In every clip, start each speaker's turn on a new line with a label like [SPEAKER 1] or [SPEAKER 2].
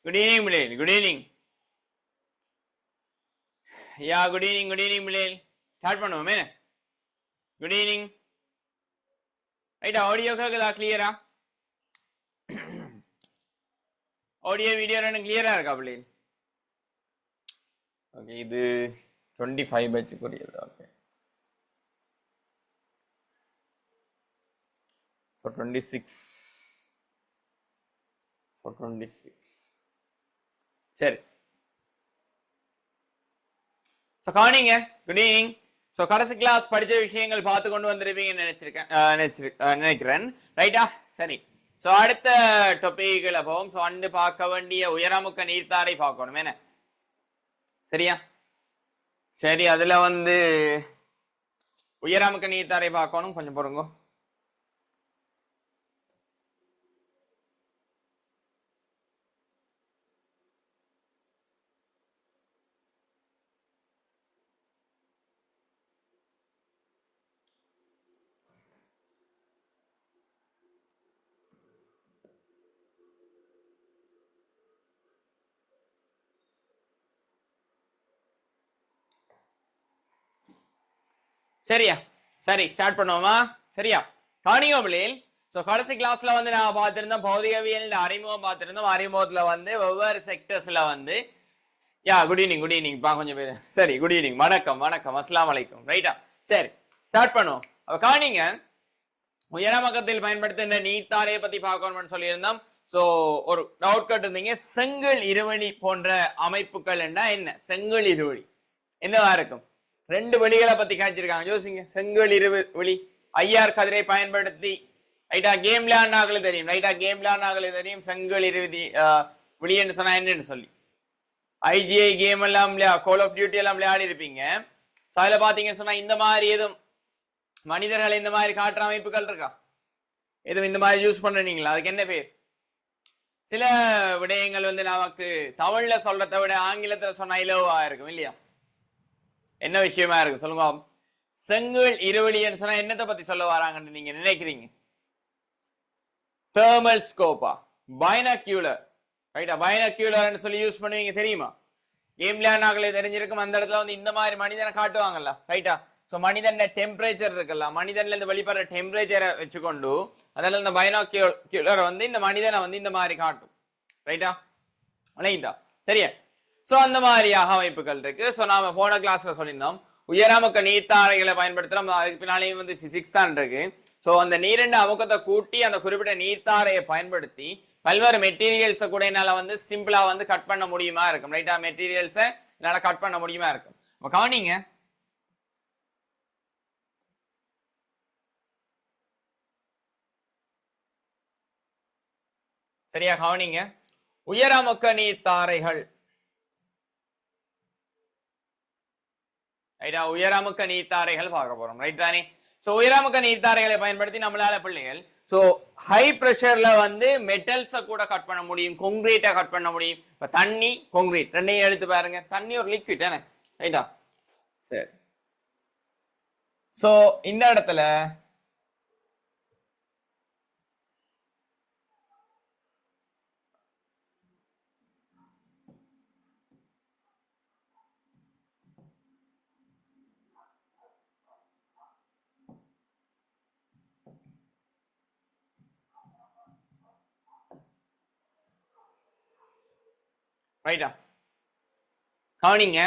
[SPEAKER 1] Good evening, Milil. Good evening. Yeah, good evening, Milil. Start பண்ணுவோம் என்ன? Good evening. Right audio கேக்குதா கிளியரா? Audio video ரெண்டும் கிளியரா இருக்கா Milil? ஓகே இது 25 பேட்ச் கூடியது. ஓகே. So 26. So 26. சரி. ஸோ காணிங்க குட் ஈவினிங். ஸோ கடைசி கிளாஸ் படித்த விஷயங்கள் பார்த்து கொண்டு வந்திருப்பீங்கன்னு நினைக்கிறேன். ரைட்டா? சரி. ஸோ அடுத்த டாபிக்ல போவோம். ஸோ அண்டு பார்க்க வேண்டிய உயரமுக்க நீர்த்தாரை பார்க்கணும் என்ன? சரியா? சரி, அதுல உயரமுக்க நீர்த்தாரை பார்க்கணும். கொஞ்சம் பொறுங்க. சரியா? சரி, ஸ்டார்ட் பண்ணுவோமா? சரியா? காணியோ பிள்ளைகள். ஸோ கடைசி கிளாஸ்ல நான் பார்த்திருந்தோம் பௌதிகவியல் அறிமுகம் பார்த்திருந்தோம். அறிமுகத்துல வெவ்வேறு செக்டர்ஸ்ல யா குட் ஈவினிங் பா கொஞ்சம் பேர். சரி, குட் ஈவினிங், வணக்கம் அஸ்ஸலாமு அலைக்கும். ரைட்டா? சரி, ஸ்டார்ட் பண்ணுவோம். அப்ப காணிங்க உயரமக்கத்தில் பயன்படுத்துகின்ற நீர்த்தாரையை பத்தி பார்க்கணும்னு சொல்லியிருந்தோம். ஸோ ஒரு டவுட் கேட்டிருந்தீங்க, செங்கல் இருவழி போன்ற அமைப்புகள் என்ன? செங்கல் இருவழி என்னவா இருக்கும்? ரெண்டு வழிகளை பத்தி காய்ச்சிருக்காங்க. யோசிங்க. செங்கல் இருவழி ஐஆர் கதிரை பயன்படுத்தி ரைட்டா கேம் விளையாடினாங்களே தெரியும். ரைட்டா கேம் விளையாடினாங்களே தெரியும் செங்கல் இருவதி வெளியேன்னு சொன்னா என்னன்னு சொல்லி. ஐஜிஐ கேம் எல்லாம் கால் ஆஃப் டியூட்டி எல்லாம் விளையாடி இருப்பீங்க. ஸோ அதில் பார்த்தீங்கன்னு சொன்னா இந்த மாதிரி எதுவும் மனிதர்கள் இந்த மாதிரி காட்டுற அமைப்புகள் இருக்கா? எதுவும் இந்த மாதிரி யூஸ் பண்றீங்களா? அதுக்கு என்ன பேர்? சில விடயங்கள் நமக்கு தமிழ்ல சொல்றதை விட ஆங்கிலத்துல சொன்னா இலவா இருக்கும் இல்லையா? என்ன விஷயமா இருக்கு சொல்லுங்க. செங்கல் இருவழின்னு சொன்னா என்னத்தை பத்தி சொல்ல வராங்கன்னு நீங்க நினைக்கிறீங்க? தெர்மல் ஸ்கோப்பா, பைனாக்யூலர். ரைட்டா? பைனாக்யூலர்னு சொல்லி யூஸ் பண்ணுவீங்க தெரியுமா? கேம் விளையாடினாங்களே தெரிஞ்சிருக்கும். அந்த இடத்துல இந்த மாதிரி மனிதனை காட்டுவாங்கல்ல. ரைட்டா? ஸோ மனிதன் டெம்பரேச்சர் இருக்குல்ல, மனிதன்ல இருந்து வெளிப்படுற டெம்பரேச்சரை வச்சுக்கொண்டு அதில் இந்த பைனாக்யூலர் இந்த மனிதனை இந்த மாதிரி காட்டும். ரைட்டா? ரைட்டா? சரியா? ஸோ அந்த மாதிரியாக அமைப்புகள் இருக்கு. ஸோ நாம போன கிளாஸ்ல சொல்லியிருந்தோம் உயரமுக்க நீர்த்தாரைகளை பயன்படுத்துறோம். அதுக்கு பின்னாலேயும் பிசிக்ஸ் தான் இருக்கு. ஸோ அந்த நீரின் அமுக்கத்தை கூட்டி அந்த குறிப்பிட்ட நீர்த்தாரையை பயன்படுத்தி பல்வேறு மெட்டீரியல்ஸை கூட என்னால சிம்பிளா கட் பண்ண முடியுமா இருக்கும். ரைட்டா? மெட்டீரியல்ஸை என்னால கட் பண்ண முடியுமா இருக்கும். கவனிங்க. சரியா? கவனிங்க. உயரமுக்க நீர்த்தாரைகள் ரைட்டா? உயரமுக்க நீர்த்தாரைகள் பார்க்க போறோம். ரைட் தானே? சோ உயரமுக்க நீர்த்தாரைகளை பயன்படுத்தி நம்மளால பிள்ளைகள் சோ ஹை பிரஷர்ல மெட்டல்ஸை கூட கட் பண்ண முடியும், கொங்கிரீட்டை கட் பண்ண முடியும். இப்ப தண்ணி, கொங்கிரீட் ரெண்டையும் எடுத்து பாருங்க. தண்ணி ஒரு லிக்விட் தானே? ரைட்டா? சரி. சோ இந்த இடத்துல ரைட்டா? கவனிங்க.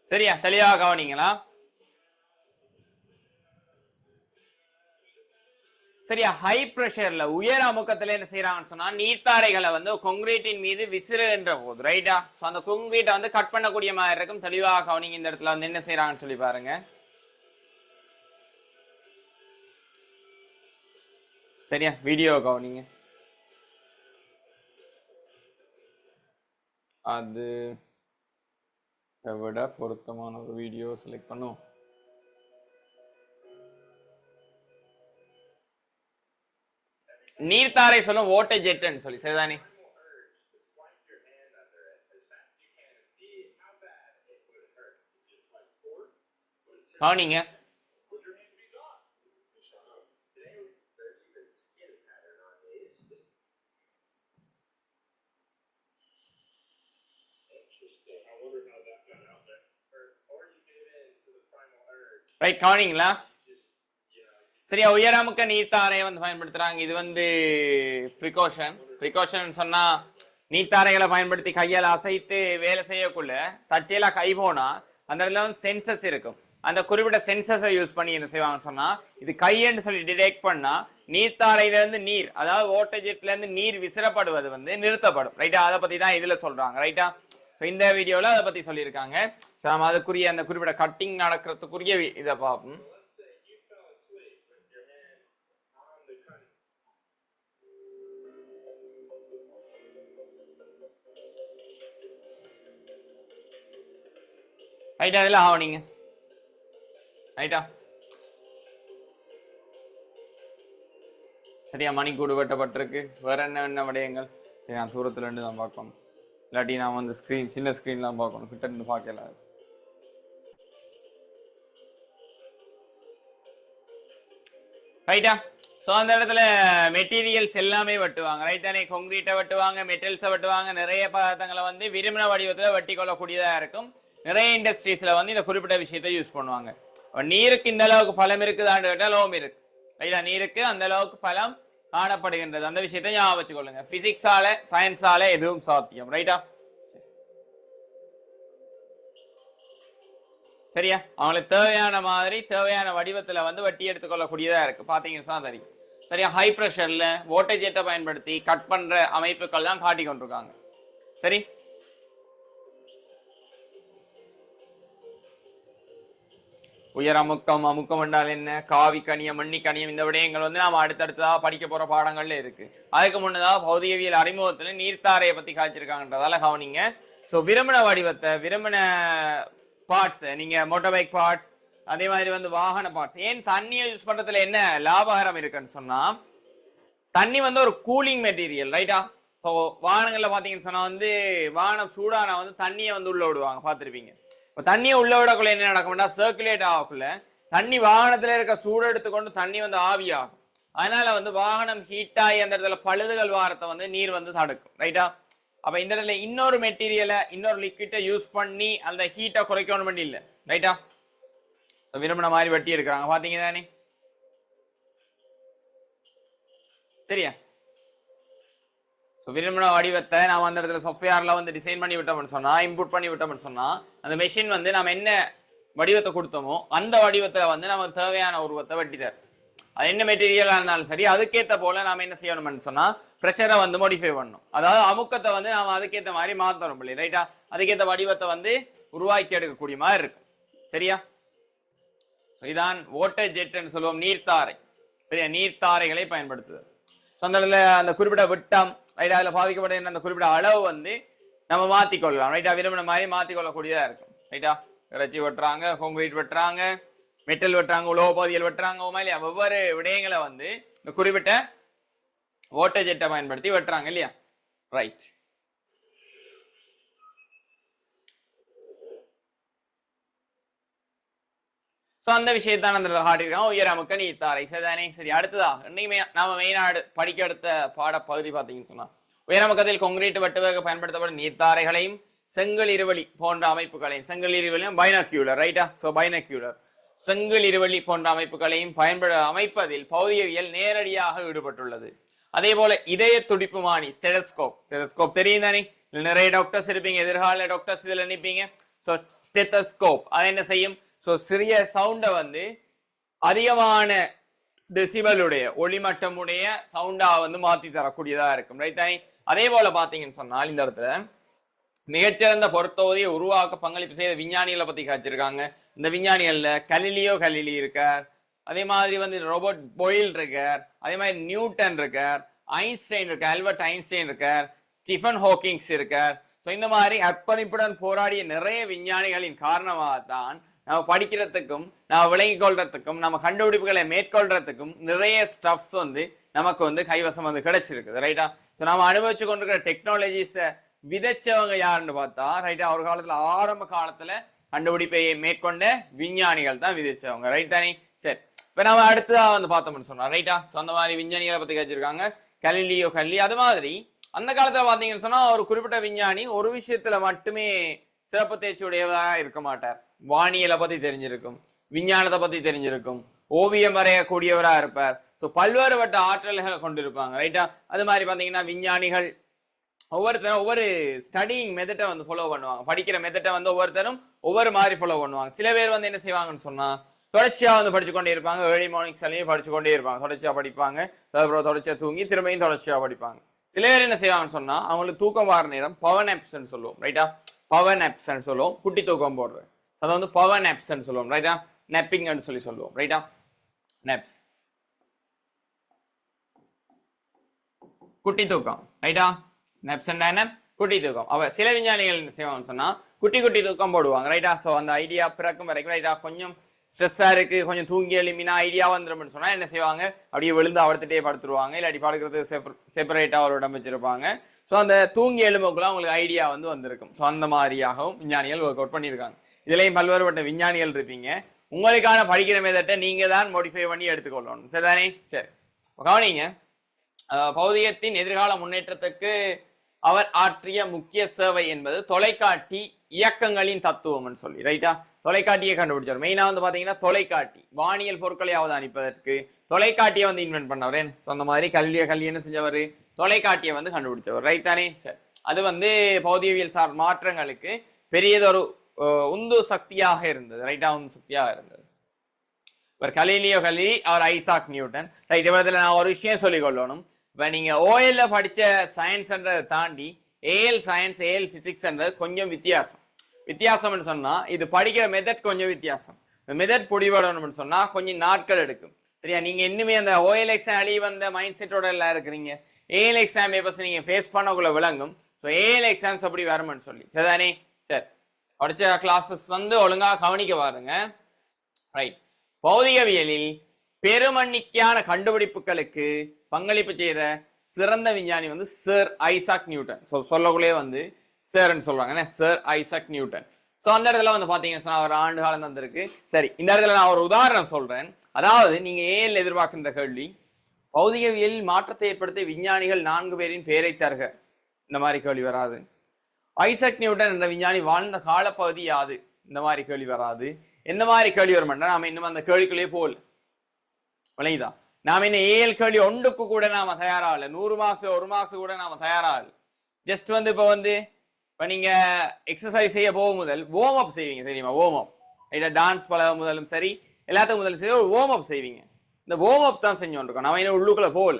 [SPEAKER 1] சரியா? தெளிவாக கவனிங்களா? சரியா? ஹை பிரஷர்ல உயர் அமுக்கத்துல என்ன செய்யறாங்கன்னு சொன்னா நீர்த்தாரைகளை கொங்கிரீட்டின் மீது விசிறுகின்ற போது ரைட்டா? சோ அந்த கொங்கிரீட்டை கட் பண்ணக்கூடிய மாதிரி இருக்கும். தெளிவாக கவனிங்க. இந்த இடத்துல என்ன செய்யறாங்கன்னு சொல்லி பாருங்க. சரியா? வீடியோ கவனிங்க. அது விட பொருத்தமான ஒரு வீடியோ செலக்ட் பண்ணும். நீர்த்தாரை சொல்லும் ஓட்ட ஜெட்னு சொல்லி. சரிதானே? கவனிங்க. ரைட், கவனிங்களா? சரியா, உயரமுக்க நீர்த்தாரையை வந்து பயன்படுத்துறாங்க. இது வந்து ப்ரிகாஷன் சொன்னா நீர்த்தாரைகளை பயன்படுத்தி கையால் அசைத்து வேலை செய்யக்குள்ள தச்சையில கை போனா அந்த இடத்துல வந்து சென்சஸ் இருக்கும். அந்த குறிப்பிட்ட சென்சஸை யூஸ் பண்ணி என்ன செய்வாங்கன்னு சொன்னா, இது கையன்னு சொல்லி டிடெக்ட் பண்ணா நீர்த்தாரையில இருந்து நீர், அதாவது வாட்டர் ஜெட்ல இருந்து நீர் விசிறப்படுவது வந்து நிறுத்தப்படும். ரைட்டா, அதை பத்தி தான் இதுல சொல்றாங்க. ரைட்டா, இந்த வீடியோல அதை பத்தி சொல்லியிருக்காங்க. நம்ம அதுக்குரிய அந்த குறிப்பிட்ட கட்டிங் நடக்கிறதுக்குரிய இதை பார்ப்போம். ரைட்டா, இதெல்லாம் ஆவணிங்க. ரைட்டா, சரியா, மணிக்கூடு வெட்டப்பட்டிருக்கு. வேற என்ன விடயங்கள்? சரி, நான் தூரத்துல இருந்து தான் பார்க்கணும், இல்லாட்டி நான் வந்து சின்ன ஸ்கிரீன்லாம் பார்க்கணும், கிட்ட இருந்து பார்க்கல. ரைட்டா, ஸோ அந்த இடத்துல மெட்டீரியல்ஸ் எல்லாமே வெட்டுவாங்க. ரைட் தானே, கொங்கிரீட்டை வெட்டுவாங்க, மெட்டல்ஸை வெட்டுவாங்க, நிறைய பதார்த்தங்களை வந்து விரும்பின வடிவத்தில் வெட்டி கொள்ளக்கூடியதாக இருக்கும். நிறைய இண்டஸ்ட்ரீஸ்ல வந்து இந்த குறிப்பிட்ட விஷயத்தை யூஸ் பண்ணுவாங்க. நீருக்கு இந்த அளவுக்கு பலம் இருக்குதான்னு கேட்டால் லோம் இருக்கு. ரைட்டா, நீருக்கு அந்த அளவுக்கு பலம் காணப்படுகின்றது. அந்த விஷயத்தை ஞாபகம் வச்சுக்கொள்ளுங்க. பிசிக்ஸால சயின்ஸால எதுவும் சாத்தியம். ரைட்டா, சரியா, அவங்களுக்கு தேவையான மாதிரி தேவையான வடிவத்துல வந்து வெட்டி எடுத்துக்கொள்ளக்கூடியதா இருக்கு. பாத்தீங்கன்னா தெரியும். சரியா, ஹை ப்ரெஷர்ல வோல்டேஜ் ஜெட்டை பயன்படுத்தி கட் பண்ற அமைப்புகள் தான் காட்டி கொண்டிருக்காங்க. சரி, உயரமுக்கம் அமுக்கம் என்றால் என்ன, காவி கணியம் மண்ணி கணியம், இந்த விடயங்கள் வந்து நாம அடுத்தடுத்ததாக படிக்க போற பாடங்கள்ல இருக்கு. அதுக்கு முன்னதாக பௌதிகவியல் அறிமுகத்துல நீர்த்தாரையை பத்தி காய்ச்சிருக்காங்கன்றதால கவனிங்க. ஸோ விரும்பின வடிவத்தை, விரும்பின பார்ட்ஸ், நீங்க மோட்டார் பைக் பார்ட்ஸ், அதே மாதிரி வந்து வாகன பார்ட்ஸ், ஏன் தண்ணியை யூஸ் பண்றதுல என்ன லாபகரம் இருக்குன்னு சொன்னா, தண்ணி வந்து ஒரு கூலிங் மெட்டீரியல். ரைட்டா, ஸோ வாகனங்கள்ல பாத்தீங்கன்னு சொன்னா வந்து வாகனம் சூடானா வந்து தண்ணியை வந்து உள்ள விடுவாங்க, பார்த்துருப்பீங்க. இப்போ தண்ணியை உள்ள விடக்குள்ள என்ன நடக்கும்னா, சர்க்குலேட் ஆகக்குள்ள தண்ணி வாகனத்துல இருக்க சூடு எடுத்துக்கொண்டு தண்ணி வந்து ஆவியாகும். அதனால வந்து வாகனம் ஹீட் ஆகி அந்த இடத்துல பழுதுகள் வாரத்தை வந்து நீர் வந்து தடுக்கும். ரைட்டா, அப்ப இந்த இடத்துல இன்னொரு மெட்டீரியலை, இன்னொரு லிக்விட்டை யூஸ் பண்ணி அந்த ஹீட்டை குறைக்கணும் பண்ணி இல்லை. ரைட்டா, விரும்பின மாதிரி வெட்டி இருக்கிறாங்க, பாத்தீங்க தானே? சரியா, விரும்பின வடிவத்தை நாம அந்த இடத்துல சாஃப்ட்வேர்ல வந்து டிசைன் பண்ணி விட்டோம்னு சொன்னா, இன்புட் பண்ணி விட்டோம்னு சொன்னா, அந்த மெஷின் வந்து நம்ம என்ன வடிவத்தை கொடுத்தோமோ அந்த வடிவத்துல வந்து நமக்கு தேவையான உருவத்தை வெட்டி தரும். அது என்ன மெட்டீரியலா இருந்தாலும் சரி, அதுக்கேற்ற போல நாம என்ன செய்யணும்னு சொன்னா ப்ரெஷரை வந்து மாடிஃபை பண்ணணும். அதாவது அமுக்கத்தை வந்து நாம அதுக்கேற்ற மாதிரி மாத்தணும் இல்லையா? ரைட்டா, அதுக்கேற்ற வடிவத்தை வந்து உருவாக்கி எடுக்கக்கூடிய மாதிரி இருக்கும். சரியா, இதான் வாட்டர் ஜெட்னு சொல்லுவோம், நீர்த்தாரை. சரியா, நீர்த்தாரைகளை பயன்படுத்துதல். அந்த குறிப்பிட்ட விட்டம், ரைட்டா, அதில் பாதிக்கப்பட்ட அந்த குறிப்பிட்ட அளவு வந்து நம்ம மாற்றிக்கொள்ளலாம். ரைட்டா, விரும்பின மாதிரி மாற்றிக்கொள்ளக்கூடியதாக இருக்கும். ரைட்டா, இறைச்சி வெட்டுறாங்க, கான்கிரீட் வெட்டுறாங்க, மெட்டல் வெட்டுறாங்க, உலோகப்பகுதிகள் வெட்டுறாங்க, இல்லையா? ஒவ்வொரு விடயங்களை வந்து இந்த குறிப்பிட்ட வாட்டர் ஜெட்டை பயன்படுத்தி வெட்டுறாங்க இல்லையா? ரைட், ஸோ அந்த விஷயத்தான் அந்த காட்டியிருக்காங்க, உயரமுக்க நீர்த்தாரை. சரிதானே? சரி, அடுத்ததா இன்னைக்குமே நாம மெயினாக படிக்க எடுத்த பாட பகுதி பார்த்தீங்கன்னு சொன்னா, உயரமுக்கத்தில் கொங்கிரீட் வெட்டுவதற்கு பயன்படுத்தப்படும் நீர்த்தாரைகளையும் செங்கல் இருவழி போன்ற அமைப்புகளையும், செங்கல் இருவழியும் பைனக்யூலர். ரைட்டா, ஸோ பைனக்யூலர் செங்கல் இருவழி போன்ற அமைப்புகளையும் அமைப்பதில் பௌதிகவியல் நேரடியாக ஈடுபட்டுள்ளது. அதே போல இதய துடிப்புமானி, ஸ்டெதஸ்கோப் தெரியும் தானே? நிறைய டாக்டர்ஸ் இருப்பீங்க, எதிர்கால டாக்டர்ஸ் இதுல நிற்பீங்க. ஸோ ஸ்டெத்தஸ்கோப் அது என்ன செய்யும்? ஸோ சிறிய சவுண்டை வந்து அதிகமான டெசிபலுடைய ஒளிமட்டமுடைய சவுண்டா வந்து மாத்தி தரக்கூடியதா இருக்கும். ரைட் தானே? அதே போல பாத்தீங்கன்னு சொன்னால் இந்த இடத்துல மிகச்சிறந்த பொருத்தோதையை உருவாக்க பங்களிப்பு செய்த விஞ்ஞானிகளை பத்தி காய்ச்சிருக்காங்க. இந்த விஞ்ஞானிகள்ல கலிலி இருக்கார், அதே மாதிரி வந்து ரோபர்ட் பொயில் இருக்கார், அதே மாதிரி நியூட்டன் இருக்கார், ஐன்ஸ்டைன் இருக்கார், ஆல்பர்ட் ஐன்ஸ்டைன் இருக்கார், ஸ்டீஃபன் ஹாக்கிங்ஸ் இருக்கார். ஸோ இந்த மாதிரி அர்ப்பணிப்புடன் போராடிய நிறைய விஞ்ஞானிகளின் காரணமாகத்தான் நம்ம படிக்கிறதுக்கும், நம்ம விளங்கிக் கொள்றதுக்கும், நம்ம கண்டுபிடிப்புகளை மேற்கொள்றதுக்கும் நிறைய ஸ்டப்ஸ் வந்து நமக்கு வந்து கைவசம் வந்து கிடைச்சிருக்குது. ரைட்டா, ஸோ நம்ம அனுபவிச்சு கொண்டிருக்கிற டெக்னாலஜிஸை விதைச்சவங்க யாருன்னு பார்த்தா, ரைட்டா, ஒரு காலத்துல ஆரம்ப காலத்துல கண்டுபிடிப்பை மேற்கொண்ட விஞ்ஞானிகள் தான் விதிச்சவங்க. ரைட் தானே? சரி, இப்ப நம்ம அடுத்ததா வந்து பார்த்தோம்னு சொன்னா ரைட்டா. ஸோ அந்த மாதிரி விஞ்ஞானிகளை பத்தி கேச்சிருக்காங்க. கலிலியோ கல்லி. அது மாதிரி அந்த காலத்துல பாத்தீங்கன்னு சொன்னா ஒரு குறிப்பிட்ட விஞ்ஞானி ஒரு விஷயத்துல மட்டுமே சிறப்பு தேர்ச்சியுடையவரா இருக்க மாட்டார். வானியலை பத்தி தெரிஞ்சிருக்கும், விஞ்ஞானத்தை பத்தி தெரிஞ்சிருக்கும், ஓவியம் வரையக்கூடியவரா இருப்பார். ஸோ பல்வேறுபட்ட ஆற்றல்களை கொண்டிருப்பாங்க. ரைட்டா. அது மாதிரி பாத்தீங்கன்னா விஞ்ஞானிகள் ஒவ்வொருத்தரும் ஒவ்வொரு ஸ்டடிங் மெத்தட்டை வந்து ஃபாலோ பண்ணுவாங்க. படிக்கிற மெத்தட்டை வந்து ஒவ்வொருத்தரும் ஒவ்வொரு மாதிரி ஃபாலோ பண்ணுவாங்க. சில பேர் வந்து என்ன செய்வாங்கன்னு சொன்னா தொடர்ச்சியா வந்து படிச்சு கொண்டே இருப்பாங்க. ஏர்லி மார்னிங் சலையும் படிச்சு கொண்டே இருப்பாங்க. தொடர்ச்சியா படிப்பாங்க. அப்புறம் தொடர்ச்சியா தூங்கி திரும்பியும் தொடர்ச்சியா படிப்பாங்க. சில பேர் என்ன செய்வாங்கன்னு சொன்னா அவங்களுக்கு தூக்கம் வர நேரம் பவர் நேப்ஸ்ன்னு சொல்லுவோம். ரைட்டா. பவர் நேப்ஸ்ன்னு சொல்லுவோம். குட்டி தூக்கம் போடுறது அதை வந்து பவர் நேப்ஸ்ன்னு சொல்லுவோம். ரைட்டா. நெப்பிங்னு சொல்லுவோம். ரைட்டா. நெப்ஸ் குட்டி தூக்கம். ரைட்டா. நெப்ஸ் என்ன? குட்டி தூக்கம். அவ சில விஞ்ஞானிகள் என்ன செய்வாங்கன்னு சொன்னா குட்டி குட்டி தூக்கம் போடுவாங்க. ரைட்டா. ஸோ அந்த ஐடியா பிறக்கும் வரைக்கும் ரைட்டா கொஞ்சம் ஸ்ட்ரெஸ்ஸா இருக்கு, கொஞ்சம் தூங்கி எழுப்பினா ஐடியா வந்துடும் சொன்னா என்ன செய்வாங்க, அப்படியே விழுந்து அவர்த்திட்டே படுத்துருவாங்க. இல்லாட்டி படுக்கிறது செப்பரேட்டா ஒரு இடம் வச்சிருப்பாங்க. ஸோ அந்த தூங்கி எழும்புக்குள்ள உங்களுக்கு ஐடியா வந்து வந்திருக்கும். ஸோ அந்த மாதிரியாகவும் விஞ்ஞானிகள் ஒர்க் அவுட் பண்ணியிருக்காங்க. இதுலயும் பல்வேறுபட்ட விஞ்ஞானிகள் இருப்பீங்க. உங்களுக்கான படிக்கிற மெத்தட்டை நீங்க தான் மாடிஃபை பண்ணி எடுத்துக்கொள்ளணும். சரிதானே? சரி, கவனிங்க. பௌதிகத்தின் எதிர்கால முன்னேற்றத்துக்கு அவர் ஆற்றிய முக்கிய சேவை என்பது தொலைக்காட்டி இயக்கங்களின் தத்துவம்னு சொல்லி. ரைட்டா. தொலைக்காட்டியை கண்டுபிடிச்சார். மெயினா வந்து பாத்தீங்கன்னா தொலைக்காட்டி வானியல் பொருட்களை அவதானிப்பதற்கு தொலைக்காட்டியை வந்து இன்வென்ட் பண்ணவர். அந்த மாதிரி கல்வி என்ன செஞ்சவர், தொலைக்காட்டியை வந்து கண்டுபிடிச்சவர். ரைட் தானே? சரி, அது வந்து பௌதிகவியல் சார் மாற்றங்களுக்கு பெரியதொரு உந்து சக்தியாக இருந்தது. ரைட்டா. உந்து சக்தியாக இருந்தது. கலீலியோ கல்லி, அவர் ஐசாக் நியூட்டன். ரைட். இவரத்துல நான் ஒரு விஷயம் சொல்லிக் கொள்ளணும். இப்ப நீங்க ஓஎல்ல படிச்ச சயின்ஸ்ன்றதை தாண்டி ஏஎல் சயின்ஸ், ஏஎல் பிசிக்ஸ்ன்றது கொஞ்சம் வித்தியாசம்னு சொன்னா இது படிக்கிற மெத்தட் கொஞ்சம் வித்தியாசம். இந்த மெத்தட் பொடிபடணும்னு சொன்னா கொஞ்சம் நாட்கள் எடுக்கும். சரியா. நீங்க இன்னுமே அந்த ஓஎல் எக்ஸாம் அழி வந்த மைண்ட் செட்டோட எல்லாம் இருக்கிறீங்க. ஏஎல் எக்ஸாம் பேப்பர்ஸ் நீங்க ஃபேஸ் பண்ணக்குள்ள விளங்கும். ஸோ ஏஎல் எக்ஸாம்ஸ் அப்படி வரும்னு சொல்லி. சரிதானே? சரி, படிச்ச கிளாஸஸ் வந்து ஒழுங்கா கவனிக்க பாருங்க. ரைட். பௌதிகவியலில் பெருமண்ணிக்கையான கண்டுபிடிப்புகளுக்கு பங்களிப்பு செய்த சிறந்த விஞ்ஞானி வந்து சர் ஐசாக் நியூட்டன். சொல்லக்குள்ளே வந்து சேர்ன்னு சொல்றாங்க. Sir Isaac Newton. சோ அந்த இடத்துல வந்து பாத்தீங்கன்னா ஒரு ஆண்டு காலம் தந்திருக்கு. சரி, இந்த இடத்துல நான் ஒரு உதாரணம் சொல்றேன். அதாவது நீங்க ஏஎல் எதிர்பார்க்கின்ற கேள்வி, பௌதிகவியலில் மாற்றத்தை ஏற்படுத்திய விஞ்ஞானிகள் 4 பேரின் பெயரை தருக. இந்த மாதிரி கேள்வி வராது. ஐசாக் நியூட்டன் என்ற விஞ்ஞானி வாழ்ந்த காலப்பகுதி யாது? இந்த மாதிரி கேள்வி வராது. எந்த மாதிரி கேள்வி வர மாட்டேன். நாம இன்னும் அந்த கேள்விக்குள்ளே போகல. விளையுதா? நாம இன்னும் ஏஎல் கேள்வி ஒன்றுக்கு கூட நாம தயாராகல. 100 மார்க்ஸ் 1 மார்க்ஸ் கூட நாம தயாராகல. ஜஸ்ட் வந்து இப்ப நீங்க எக்ஸசைஸ் செய்ய போகும் முதல் வார்ம் அப் செய்வீங்க. தெரியுமா? Warm up. இல்ல டான்ஸ் பழக முதலும் சரி, எல்லாத்துக்கும் முதலும் சரி ஒரு வார்ம் அப் செய்வீங்க. இந்த வார்ம் அப் தான் செஞ்சோம். நம்ம இன்னும் உள்ளுக்குள்ள போகல.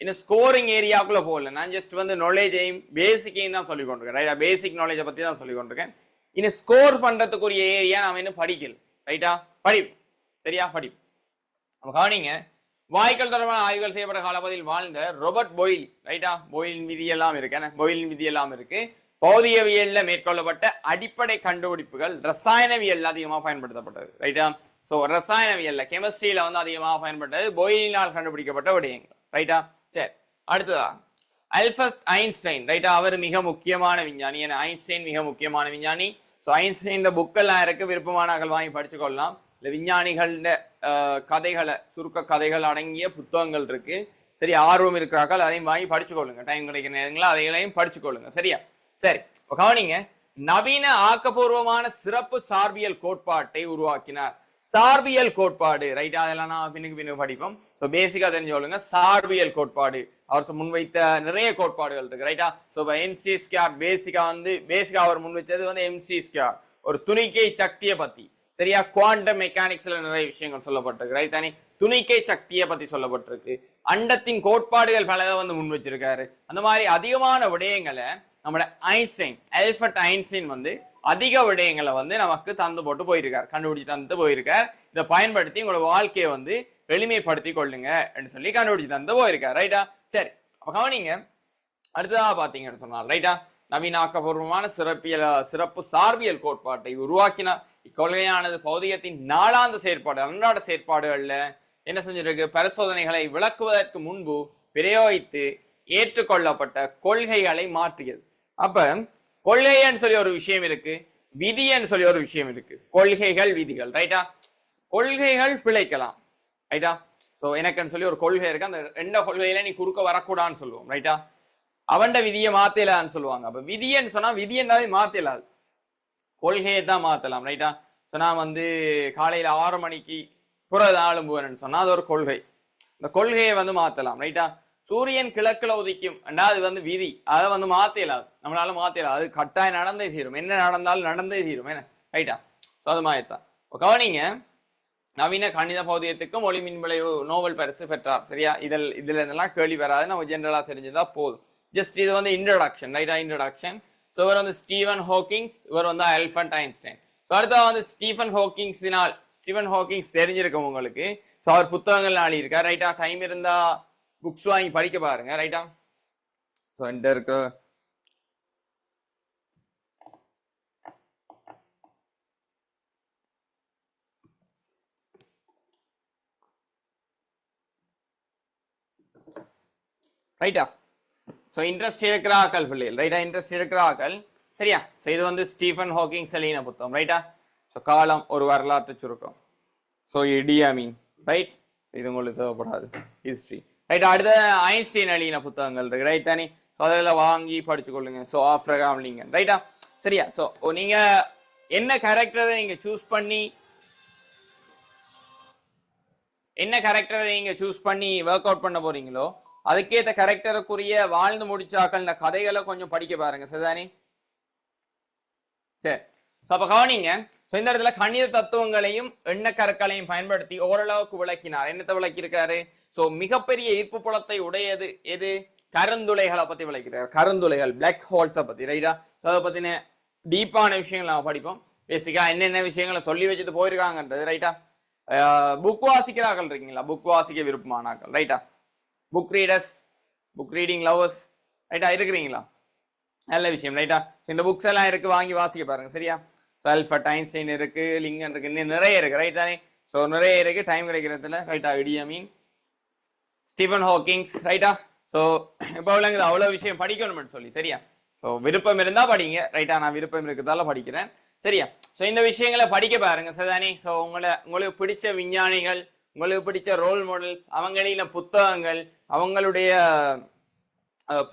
[SPEAKER 1] இன்னும் ஸ்கோரிங் ஏரியாவுக்குள்ள போகல. நான் ஜஸ்ட் வந்து நாலேஜையும் பேசிக்கையும் தான் சொல்லிக் கொண்டிருக்கேன். ரைட்டா. பேசிக் நாலேஜை பத்தி தான் சொல்லிக் கொண்டிருக்கேன். இன்னும் ஸ்கோர் பண்றதுக்குரிய ஏரியா நாம இன்னும் படிக்கல. ரைட்டா. படிப்பு. சரியா? படிப்பு. கவனிங்க. வாய்க்கள் தொடர்பான ஆய்வுகள் செய்யப்பட்ட காலப்பகுதியில் வாழ்ந்த ராபர்ட் பாயில். ரைட்டா. பாயிலின் விதி எல்லாம் இருக்கு. பாயிலின் விதி எல்லாம் இருக்கு. பௌதிகவியல்ல மேற்கொள்ளப்பட்ட அடிப்படை கண்டுபிடிப்புகள் ரசாயனவியல் அதிகமாக பயன்படுத்தப்பட்டது. ரைட்டா. சோ ரசாயனவியல்ல கெமிஸ்ட்ரியில வந்து அதிகமாக பயன்பட்டது பாயிலினால் கண்டுபிடிக்கப்பட்ட விடயங்கள். ரைட்டா. சரி, அடுத்ததா ஆல்பர்ட் ஐன்ஸ்டைன். ரைட்டா. அவர் மிக முக்கியமான விஞ்ஞானி. ஐன்ஸ்டைன் மிக முக்கியமான விஞ்ஞானி. ஸோ ஐன்ஸ்டைன் புக்கெல்லாம் இருக்கு, விருப்பமானவர்கள் வாங்கி படிச்சுக்கொள்ளலாம். இல்லை விஞ்ஞானிகள கதைகளை, சுருக்க கதைகள் அடங்கிய புத்தகங்கள் இருக்கு. சரி, ஆர்வம் இருக்கிறார்கள் அதையும் வாங்கி படிச்சுக்கொள்ளுங்க. டைம் கிடைக்கிற நேரங்களா அதைகளையும் படிச்சுக்கொள்ளுங்க. சரியா? சரி, கவனிங்க. நவீன ஆக்கப்பூர்வமான சிறப்பு சார்பியல் கோட்பாட்டை உருவாக்கினார். சார்பியல் கோட்பாடு. ரைட்டா. அதெல்லாம் நான் பின்னுக்கு படிப்போம். ஸோ பேசிக்கா தெரிஞ்சுக்கொள்ளுங்க. சார்பியல் கோட்பாடு அவர் முன்வைத்த நிறைய கோட்பாடுகள் இருக்கு. ரைட்டா. ஸோ எம்சி ஸ்கொயர் பேசிக்கா அவர் முன்வைச்சது வந்து எம்சி ஸ்கொயர், ஒரு துணிக்கை சக்தியை பத்தி. சரியா? குவாண்டம் மெக்கானிக்ஸ்ல நிறைய விஷயங்கள் சொல்லப்பட்டிருக்கு. ரைட் தானே? துணிக்கை சக்தியை பத்தி சொல்லப்பட்டிருக்கு. அண்டத்தின் கோட்பாடுகள் பல வந்து முன் வச்சிருக்காரு. அந்த மாதிரி அதிகமான விடயங்களை நம்மளோட ஐன்ஸ்டைன், ஆல்பர்ட் ஐன்ஸ்டைன் வந்து அதிக விடயங்களை வந்து நமக்கு தந்து போட்டு போயிருக்கார், கண்டுபிடிச்சு தந்து போயிருக்கார். இதை பயன்படுத்தி உங்களோட வாழ்க்கையை வந்து எளிமைப்படுத்தி கொள்ளுங்க சொல்லி கண்டுபிடிச்சு தந்து போயிருக்கார். ரைட்டா. சரி, கவனிங்க. அடுத்ததாக பாத்தீங்கன்னு சொன்னால் ரைட்டா, நவீனாக்கப்பூர்வமான சிறப்பு சார்பியல் கோட்பாட்டை உருவாக்கினார். இக்கொள்கையானது பௌதிகத்தின் நாளாந்த செயற்பாடு, அன்றாட செயற்பாடுகள்ல என்ன செஞ்சிருக்கு, பரிசோதனைகளை விளக்குவதற்கு முன்பு பிரயோகித்து ஏற்றுக்கொள்ளப்பட்ட கொள்கைகளை மாற்றியது. அப்ப கொள்கைன்னு சொல்லி ஒரு விஷயம் இருக்கு, விதின்னு சொல்லி ஒரு விஷயம் இருக்கு, கொள்கைகள் விதிகள், ரைட்டா? கொள்கைகள் பிழைக்கலாம், ரைட்டா? சோ எனக்குன்னு சொல்லி ஒரு கொள்கை இருக்கு, அந்த எந்த கொள்கையில நீ குறுக்க வரக்கூடாதுன்னு சொல்லுவோம், ரைட்டா? அவன்ட விதியை மாத்தலான்னு சொல்லுவாங்க. அப்ப விதின்னு சொன்னா விதியென்னாவே மாத்தலாது, கொள்கையை தான் மாத்தலாம், ரைட்டா? சோ நான் வந்து காலையில 6 மணிக்கு புறத ஆளும்புவேன்னு சொன்னா அது ஒரு கொள்கை, இந்த கொள்கையை வந்து மாத்தலாம், ரைட்டா? சூரியன் கிழக்குல உதிக்கும், அது வந்து விதி, அதை வந்து மாத்தலாது, நம்மளால மாத்தலாம், அது கட்டாயம் நடந்தே தீரும், என்ன நடந்தாலும் நடந்தே தீரும், என்ன, ரைட்டா? அது மாதிரி தான். கவனிங்க, நவீன கணித பௌதியத்துக்கும் ஒளி மின்விளைவு நோபல் பரிசு பெற்றார், சரியா? இதுல இதெல்லாம் கேள்வி வராது, நம்ம ஜென்ரலா தெரிஞ்சதா போதும். ஜஸ்ட் இது வந்து இன்ட்ரோடக்ஷன், ரைட்டா? இன்ட்ரோடக்ஷன். ஸோ இவர் வந்து ஸ்டீவன் ஹாக்கிங்ஸ், இவர் வந்து ஆல்பர்ட் ஐன்ஸ்டைன். ஸோ அடுத்த வந்து ஸ்டீவன் ஹாக்கிங்ஸ் தெரிஞ்சிருக்கும் உங்களுக்கு. ஸோ அவர் புத்தகங்கள் நாளி இருக்கா, ரைட்டா? டைம் இருந்தா புக்ஸ் வாங்கி படிக்க பாருங்க, ரைட்டா? ஸோ என்கிட்ட இருக்க ரைட்டா? ஸோ இன்ட்ரெஸ்ட் இருக்கிற ஆக்கள் பிள்ளைகள், ரைட்டா? இன்ட்ரெஸ்ட் இருக்கிற ஆக்கள், சரியா? ஸோ இது வந்து ஸ்டீஃபன் ஹாக்கிங்ஸ் எழுதின புத்தகம், ரைட்டா? ஸோ காலம் ஒரு வரலாற்று சுருக்கம், ஸோ இடியாமீன், ரைட்? இது உங்களுக்கு தேவைப்படாது, ஹிஸ்ட்ரி, ரைட்? அடுத்த ஐன்ஸ்டீன் எழுதின புத்தகங்கள் இருக்கு, ரைட் தானே? ஸோ அதில் வாங்கி படிச்சு கொள்ளுங்க. ஸோ ஆப்ரகாம் லிங்கன், ரைட்டா? சரியா? ஸோ நீங்க என்ன கேரக்டரை நீங்க சூஸ் பண்ணி ஒர்க் அவுட் பண்ண போறீங்களோ அதுக்கேற்ற கேரக்டருக்குரிய வாழ்ந்து முடிச்சாக்கள் கதைகளை கொஞ்சம் படிக்க பாருங்க, சரிதானே? சரி, அப்ப கவனிங்க. இந்த இடத்துல கணித தத்துவங்களையும் எண்ணக்கருக்களையும் பயன்படுத்தி ஓரளவுக்கு விளக்கினார். என்னத்தை விளக்கியிருக்காரு? சோ மிகப்பெரிய ஈர்ப்பு புலத்தை உடையது எது? கருந்துளைகளை பத்தி விளக்கிறார். கருந்துளைகள், பிளாக் ஹோல்ஸை பத்தி, ரைட்டா? அதை பத்தின டீப்பான விஷயங்கள் நம்ம படிப்போம். பேசிக்கா என்னென்ன விஷயங்களை சொல்லி வச்சுட்டு போயிருக்காங்கன்றது, ரைட்டா? புக் வாசிக்கிறார்கள் இருக்கீங்களா? புக் வாசிக்க விருப்பமானாக்கள், ரைட்டா? Book readers, book reading lovers, ரைட்டா? இருக்கிறீங்களா? நல்ல விஷயம், ரைட்டா? இந்த புக்ஸ் எல்லாம் இருக்கு, வாங்கி வாசிக்க பாருங்க, சரியா? ஆல்பர்ட் ஐன்ஸ்டைன் இருக்கு, லிங்கன் இருக்கு, இன்னும் நிறைய இருக்கு, ரைட் தானே? ஸோ நிறைய இருக்கு, டைம் கிடைக்கிறதுல, ரைட்டா? இடியாமீன், ஸ்டீவன் ஹாக்கிங்ஸ், ரைட்டா? ஸோ இப்போ விளங்குது அவ்வளோ விஷயம் படிக்கணும்னு சொல்லி, சரியா? ஸோ விருப்பம் இருந்தா படிங்க, ரைட்டா? நான் விருப்பம் இருக்கிறதால படிக்கிறேன், சரியா? ஸோ இந்த விஷயங்களை படிக்க பாருங்க, சரிதானே? ஸோ உங்களுக்கு பிடிச்ச விஞ்ஞானிகள், உங்களுக்கு பிடிச்ச ரோல் மாடல்ஸ், அவங்களில புத்தகங்கள், அவங்களுடைய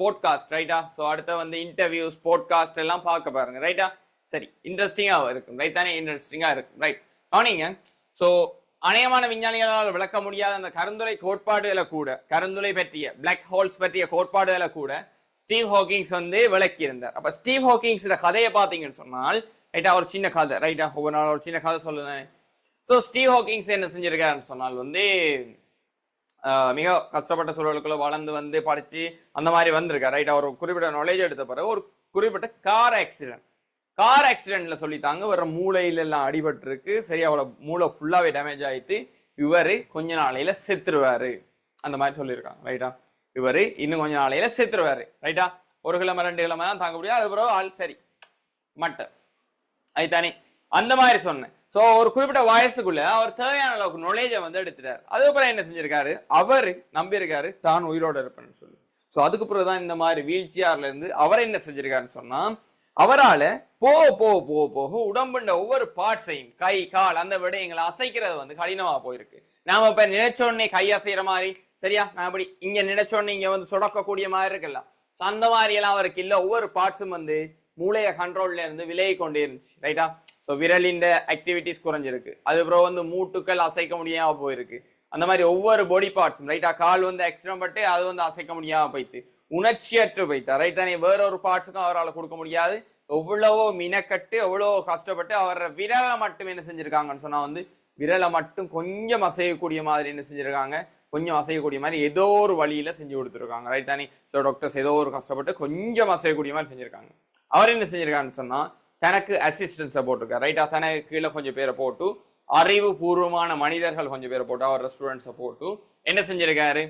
[SPEAKER 1] போட்காஸ்ட், ரைட்டா? ஸோ அடுத்த வந்து இன்டர்வியூஸ், போட்காஸ்ட் எல்லாம் பார்க்க பாருங்க, ரைட்டா? சரி, இன்ட்ரெஸ்டிங்கா இருக்கும், ரைட் தானே? இன்ட்ரெஸ்டிங்கா இருக்கும், ரைட்? கவனிங்க. ஸோ அநேகமான விஞ்ஞானிகளால் விளக்க முடியாத அந்த கருந்துளை கோட்பாடுகளை கூட, கருந்துளை பற்றிய, பிளாக் ஹோல்ஸ் பற்றிய கோட்பாடுகளை கூட ஸ்டீவ் ஹாக்கிங்ஸ் வந்து விளக்கி இருந்தார். அப்ப ஸ்டீவ் ஹாக்கிங்ஸ் கதையை பார்த்தீங்கன்னு சொன்னால், ரைட்டா? ஒரு சின்ன கதை, ரைட்டா? ஒவ்வொரு நாள் ஒரு சின்ன கதை சொல்லுங்க. ஸோ ஸ்டீவ் ஹாக்கிங்ஸ் என்ன செஞ்சிருக்காருன்னு சொன்னால் வந்து மிக கஷ்டப்பட்ட சூழலுக்குள்ள வளர்ந்து வந்து படிச்சு அந்த மாதிரி வந்திருக்காரு, ரைட்டா? ஒரு குறிப்பிட்ட நாலேஜ் எடுத்த பிறகு ஒரு குறிப்பிட்ட கார் ஆக்சிடென்ட்ல சொல்லித்தாங்க வர மூளையில எல்லாம் அடிபட்டு இருக்கு, சரி? அவளோட மூளை ஃபுல்லாவே டேமேஜ் ஆயிட்டு இவரு கொஞ்ச நாளையில செத்துருவாரு, அந்த மாதிரி சொல்லியிருக்காங்க, ரைட்டா? இவரு இன்னும் கொஞ்ச நாளையில செத்துருவாரு, ரைட்டா? 1 கிழமை 2 கிழமை தான் தாங்க முடியாது, அதுக்கப்புறம் ஆள் சரி மட்ட அதுதானே, அந்த மாதிரி சொன்னேன். சோ ஒரு குறிப்பிட்ட வயசுக்குள்ள அவர் தேவையான அளவுக்கு நாலேஜை வந்து எடுத்துட்டாரு. அதுக்கப்புறம் என்ன செஞ்சிருக்காரு? அவரு நம்பியிருக்காரு தான் உயிரோட இருப்பேன்னு சொல்லி. சோ அதுக்கு பிறகுதான் இந்த மாதிரி வீல் சேர்ல இருந்து அவர் என்ன செஞ்சிருக்காருன்னு சொன்னா, அவரால போக உடம்புண்ட ஒவ்வொரு பார்ட்ஸையும், கை கால் அந்த விடயங்களை அசைக்கிறது வந்து கடினமா போயிருக்கு. நாம இப்ப நினைச்சோடனே கை அசைகிற மாதிரி, சரியா? நான் அப்படி இங்க நினைச்சோடனே இங்க வந்து சொடக்கக்கூடிய மாதிரி இருக்குல்ல, அந்த மாதிரி எல்லாம் அவருக்கு இல்ல. ஒவ்வொரு பார்ட்ஸும் வந்து மூளைய கண்ட்ரோல்ல இருந்து விலகி கொண்டே இருந்துச்சு, ரைட்டா? ஸோ விரலின் ஆக்டிவிட்டிஸ் குறைஞ்சிருக்கு, அதுக்கப்புறம் வந்து மூட்டுக்கள் அசைக்க முடியாம போயிருக்கு, அந்த மாதிரி ஒவ்வொரு பாடி பார்ட்ஸும், ரைட்டா? கால் வந்து ஆக்சிடென்ட் பட்டு அது வந்து அசைக்க முடியாம போயிட்டு உணர்ச்சியற்று போய்த்தா, ரைட் தானே? வேற ஒரு பார்ட்ஸுக்கும் அவரால் கொடுக்க முடியாது. எவ்வளவோ மினக்கட்டு, எவ்வளவோ கஷ்டப்பட்டு அவர் விரலை மட்டும் என்ன செஞ்சிருக்காங்கன்னு சொன்னா வந்து விரலை மட்டும் கொஞ்சம் அசையக்கூடிய மாதிரி என்ன செஞ்சிருக்காங்க, கொஞ்சம் அசையக்கூடிய மாதிரி ஏதோ ஒரு வழியில செஞ்சு கொடுத்துருக்காங்க, ரைட் தானே? ஸோ டாக்டர்ஸ் ஏதோ ஒரு கஷ்டப்பட்டு கொஞ்சம் அசையக்கூடிய மாதிரி செஞ்சிருக்காங்க. அவர் என்ன செஞ்சிருக்காருன்னு சொன்னா தனக்கு அசிஸ்டன்ஸை போட்டிருக்காரு, ரைட்டா? தனக்கு கீழே கொஞ்சம் பேரை போட்டு, அறிவுபூர்வமான மனிதர்கள் கொஞ்சம் பேரை போட்டு, அவர் ஸ்டூடெண்ட்ஸை போட்டு என்ன செஞ்சிருக்காரு?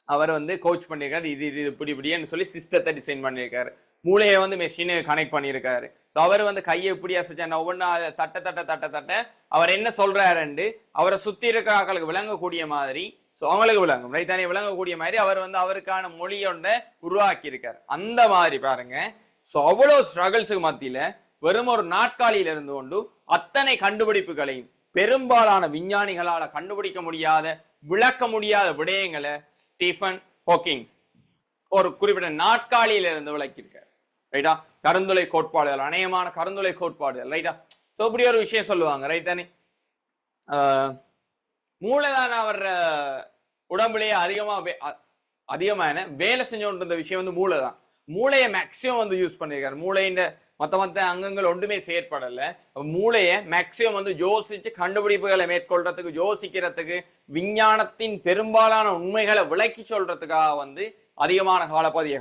[SPEAKER 1] அவர் வந்து கோச் பண்ணியிருக்காரு, இது இப்படின்னு சொல்லி சிஸ்டத்தை டிசைன் பண்ணியிருக்காரு. மூளையை வந்து மெஷினு கனெக்ட் பண்ணியிருக்காரு. ஸோ அவர் வந்து கையை எப்படி அசைச்சா ஒவ்வொன்றா தட்ட அவர் என்ன சொல்றாருன்னு அவரை சுத்தி இருக்கிற ஆக்களுக்கு விளங்கக்கூடிய மாதிரி, ஸோ அவங்களுக்கு விளங்கும், ரைட் தானே? விளங்கக்கூடிய மாதிரி அவர் வந்து அவருக்கான மொழியொன்றை உருவாக்கி இருக்காரு. அந்த மாதிரி பாருங்க. ஸோ அவ்வளோ ஸ்ட்ரகிள்ஸுக்கு மத்தியில வெறும் ஒரு நாட்காலியில் இருந்து கொண்டு அத்தனை கண்டுபிடிப்புகளையும் பெரும்பாலான விஞ்ஞானிகளால கண்டுபிடிக்க முடியாத விளக்க முடியாத விடயங்களை ஸ்டீஃபன் ஹாக்கிங்ஸ் ஒரு குறிப்பிட்ட நாட்காலியில இருந்து விளக்கியிருக்காரு. ரைட்டா? கருந்துளை கோட்பாடுகள், அநேகமான கருந்துளை கோட்பாடுகள். ரைட்டா? சோ இப்படி ஒரு விஷயம் சொல்லுவாங்க. ரைட் தானே? மூளைதான அவர் உடம்புலேயே அதிகமான வேலை செஞ்சோன்ற இந்த விஷயம் வந்து மூளை தான். மூளையை மேக்சிமம் வந்து யூஸ் பண்ணியிருக்காரு. மூளையின் மற்ற அங்கங்கள் ஒன்றுமே செயற்படலை. மூளையை மேக்சிமம் வந்து யோசிச்சு கண்டுபிடிப்புகளை மேற்கொள்றதுக்கு, யோசிக்கிறதுக்கு, விஞ்ஞானத்தின் பெரும்பாலான உண்மைகளை விளக்கி சொல்றதுக்காக வந்து அதிகமான காலப்பகுதியை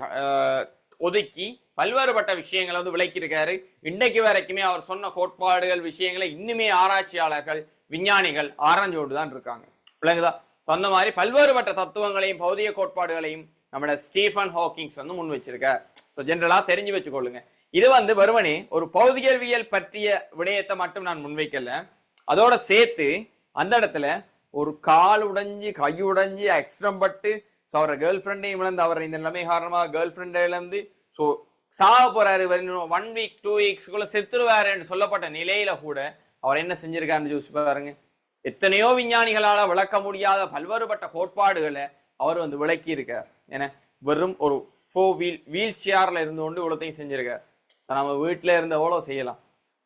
[SPEAKER 1] ஒதுக்கி பல்வேறுபட்ட விஷயங்களை வந்து விளக்கியிருக்காரு. இன்றைக்கு வரைக்குமே அவர் சொன்ன கோட்பாடுகள் விஷயங்களை இன்னுமே ஆராய்ச்சியாளர்கள் விஞ்ஞானிகள் ஆராய்ஞ்சோடு தான் இருக்காங்க. விளங்குதா? சொன்ன மாதிரி பல்வேறுபட்ட தத்துவங்களையும் பௌதிக கோட்பாடுகளையும் நம்மளோட ஸ்டீஃபன் ஹாக்கிங்ஸ் வந்து முன் வச்சிருக்கார். ஸோ ஜென்ரலா தெரிஞ்சு வச்சுக்கொள்ளுங்க. இது வந்து வெறுமனே ஒரு பௌதிகவியல் பற்றிய விடயத்தை மட்டும் நான் முன்வைக்கல, அதோட சேர்த்து அந்த இடத்துல ஒரு கால் உடைஞ்சு கை உடைஞ்சு ஆக்சிடென்ட் பட்டு அவரை கேர்ள் ஃப்ரெண்டையும் இழந்து, அவர் இந்த நிலைமை காரணமாக கேர்ள் ஃப்ரெண்டை இழந்து ஸோ சாக போறாரு, 1 வீக் 2 வீக்ஸ்க்குள்ள செத்துருவாருன்னு சொல்லப்பட்ட நிலையில கூட அவர் என்ன செஞ்சிருக்காருன்னு யோசிச்சு பாருங்க. எத்தனையோ விஞ்ஞானிகளால விளக்க முடியாத பல்வேறுபட்ட கோட்பாடுகளை அவர் வந்து விளக்கி இருக்கார். ஏன்னா வெறும் ஒரு 4 வீல் சேர்ல இருந்து கொண்டு இவ்வளோத்தையும் செஞ்சிருக்கார். நம்ம வீட்டுல இருந்து எவ்வளோ செய்யலாம்.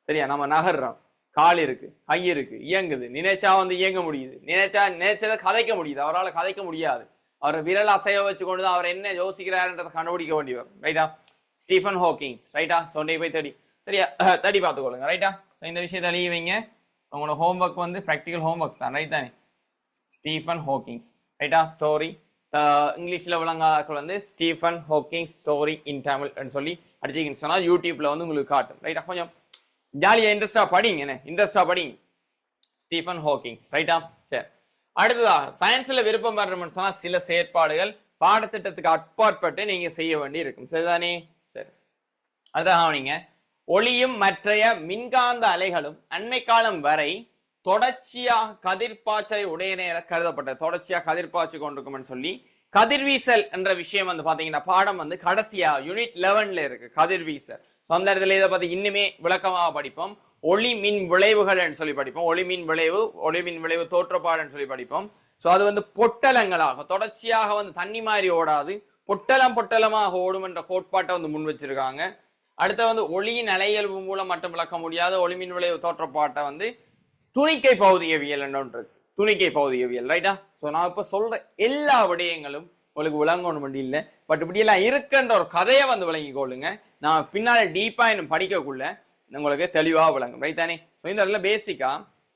[SPEAKER 1] சரியா? நம்ம நகர்றோம், கால் இருக்கு, கை இருக்கு, இயங்குது, நினைச்சா வந்து இயங்க முடியுது, நினைச்சதை கதைக்க முடியுது. அவரால் கதைக்க முடியாது. அவர் விரல் அசைய வச்சு கொண்டுதான் அவர் என்ன யோசிக்கிறாருன்றதை கண்டுபிடிக்க வேண்டியவர். ரைட்டா? Stephen Hawkings. ரைட்டா? சொன்னை போய் தேடி சரியா தேடி பார்த்துக்கொள்ளுங்க. ரைட்டா? இந்த விஷயத்தை அழிய வைங்க. உங்களோட ஹோம்ஒர்க் வந்து ப்ராக்டிக்கல் ஹோம்ஒர்க் தான். ரைட் தானே? Stephen Hawkings. ரைட்டா? ஸ்டோரி இங்கிலீஷ்ல விளங்காக்கள் வந்து ஸ்டீஃபன் ஹாக்கிங் ஸ்டோரி இன் தமிழ் சொல்லி அடிச்சிங்கன்னு சொன்னா யூடியூப்ல வந்து உங்களுக்கு காட்டும். ரைட்டா? கொஞ்சம் ஜாலியா இன்ட்ரெஸ்டா படிங்க. என்ன இன்ட்ரெஸ்டா படிங்க. Stephen Hawkings. ரைட்டா? சரி, அடுத்ததா சயின்ஸ்ல விருப்பம் பெறணும்னு சொன்னா சில செயற்பாடுகள் பாடத்திட்டத்துக்கு அப்பாற்பட்டு நீங்க செய்ய வேண்டி இருக்கும். சரிதானே? சரி, அடுத்ததாக நீங்க ஒளியும் மற்றைய மின்காந்த அலைகளும் அண்மை காலம் வரை தொடர்ச்சியாக கதிர்பாய்ச்சலை உடைய நேர கருதப்பட்ட தொடர்ச்சியா கதிர்பாய்ச்சி கொண்டிருக்கும்னு சொல்லி கதிர்வீசல் என்ற விஷயம் வந்து பாத்தீங்கன்னா பாடம் வந்து கடைசியா யூனிட் 11ல இருக்கு. கதிர்வீசல். அந்த இடத்துல இதை பத்தி இன்னுமே விளக்கமாக படிப்போம். ஒளி மின் விளைவுகள் சொல்லி படிப்போம். ஒளி மின் விளைவு தோற்றப்பாடுன்னு சொல்லி படிப்போம். சோ அது வந்து பொட்டலங்களாக தொடர்ச்சியாக வந்து தண்ணி மாதிரி ஓடாது, பொட்டலமாக ஓடும் என்ற கோட்பாட்டை வந்து முன் வச்சிருக்காங்க. அடுத்த வந்து ஒளியின் அலையல்பு மூலம் மட்டும் விளக்க முடியாத ஒளிமின் விளைவு தோற்றப்பாட்டை வந்து துணிக்கை பௌதிகவியல் என்று துணிக்கை பௌதிகவியல். ரைட்டா? ஸோ நான் இப்ப சொல்ற எல்லா விடயங்களும் உங்களுக்கு விளங்கணும் வேண்டி இல்லை, பட் இப்படி எல்லாம் இருக்குன்ற ஒரு கதையை வந்து விளங்கி கொள்ளுங்க. நான் பின்னால டீப்பா இன்னும் படிக்கக்குள்ள உங்களுக்கு தெளிவா விளங்கும். ரைட் தானே? ஸோ இந்த இடத்துல பேசிக்கா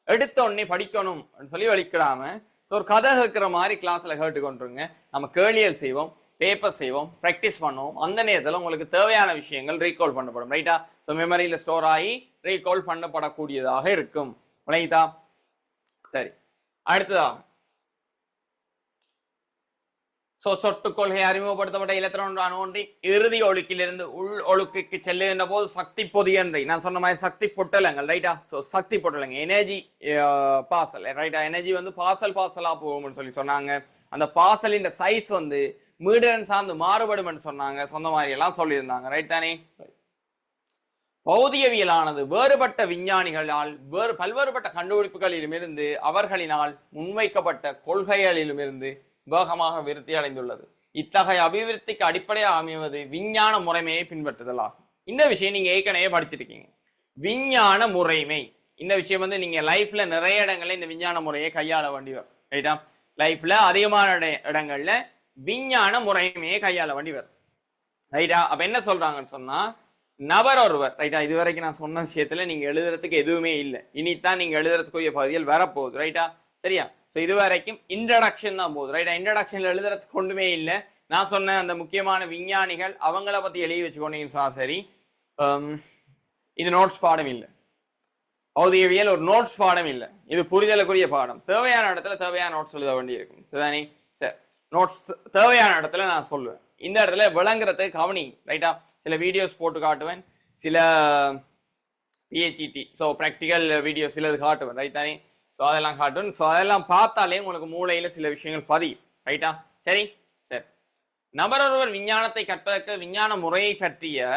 [SPEAKER 1] எடுத்த உடனே படிக்கணும் சொல்லி வலிக்கிடாம ஒரு கதை கேட்கிற மாதிரி கிளாஸ்ல கேட்டு கொண்டுருங்க. நம்ம கேளியல் செய்வோம், பேப்பர் செய்வோம், ப்ராக்டிஸ் பண்ணுவோம். அந்த நேரத்தில் உங்களுக்கு தேவையான விஷயங்கள் ரீகால் பண்ணப்படும். ரைட்டா? ஸோ மெமரியில ஸ்டோர் ஆகி ரீகால் பண்ணப்படக்கூடியதாக இருக்கும். ரைட்டா? சரி, அடுத்ததா சொட்டு கொள்கை அறிமுகப்படுத்தப்பட்ட இலத்திரன் அணுவொன்றி இறுதி ஒழுக்கிலிருந்து உள் ஒழுக்குக்கு செல்லுகின்ற போது சக்தி பொதியன்றை நான் சொன்ன மாதிரி சக்தி பொட்டலங்கள். ரைட்டா? ஸோ சக்தி பொட்டலங்க எனர்ஜி பாசல். ரைட்டா? எனர்ஜி வந்து பாசலா போகும்னு சொல்லி சொன்னாங்க. அந்த பாசலின் சைஸ் வந்து மீடியன் சார்ந்து மாறுபடும் சொன்னாங்க. சொந்த மாதிரி எல்லாம் சொல்லியிருந்தாங்க. ரைட் தானே? பௌதிகவியலானது வேறுபட்ட விஞ்ஞானிகளால் பல்வேறுபட்ட கண்டுபிடிப்புகளிலுமிருந்து அவர்களினால் முன்வைக்கப்பட்ட கொள்கைகளிலுமிருந்து வேகமாக விருத்தி அடைந்துள்ளது. இத்தகைய அபிவிருத்திக்கு அடிப்படையாக அமைவது விஞ்ஞான முறைமையை பின்பற்றுதல் ஆகும். இந்த விஷயம் நீங்க ஏற்கனவே படிச்சிருக்கீங்க. விஞ்ஞான முறைமை இந்த விஷயம் வந்து நீங்க லைஃப்ல நிறைய இடங்கள்ல இந்த விஞ்ஞான முறையை கையாள வேண்டி வரும். ரைட்டா? லைஃப்ல அதிகமான இடங்கள்ல விஞ்ஞான முறைமையை கையாள வேண்டி வரும். ரைட்டா? அப்ப என்ன சொல்றாங்கன்னு சொன்னா நபர் ஒருவர். ரைட்டா? இதுவரைக்கும் நான் சொன்ன விஷயத்துல நீங்க எழுதுறதுக்கு எதுவுமே இல்லை. இனித்தான் நீங்க எழுதுறதுக்குரிய பகுதிகள் வரப்போகுது. ரைட்டா? சரியா? ஸோ இது வரைக்கும் இன்ட்ரடக்ஷன் தான் போகுது. ரைட்டா? இன்ட்ரடக்ஷன்ல எழுதுறதுக்கு ஒன்றுமே இல்லை. நான் சொன்ன அந்த முக்கியமான விஞ்ஞானிகள் அவங்கள பத்தி எழுதி வச்சுக்கொண்டீங்க. சரி, இது நோட்ஸ் பாடம் இல்லை. பௌதிகவியல் ஒரு நோட்ஸ் பாடம் இல்லை. இது புரிதலுக்குரிய பாடம். தேவையான இடத்துல தேவையான நோட்ஸ் எழுத வேண்டி இருக்கும். சரிதானே? சரி, நோட்ஸ் தேவையான இடத்துல நான் சொல்லுவேன். இந்த இடத்துல விளங்குறதுக்கு கவனி. ரைட்டா? சில வீடியோஸ் போட்டு காட்டுவேன், சில பிஹெச்இடி ஸோ ப்ராக்டிக்கல் வீடியோஸ் சிலது காட்டுவேன். ரைட் தானே? ஸோ அதெல்லாம் காட்டுவேன். ஸோ அதெல்லாம் பார்த்தாலே உங்களுக்கு மூளையில சில விஷயங்கள் பதியும். ரைட்டா? சரி, சரி. நபர் ஒருவர் விஞ்ஞானத்தை கற்பதற்கு விஞ்ஞான முறையை பற்றிய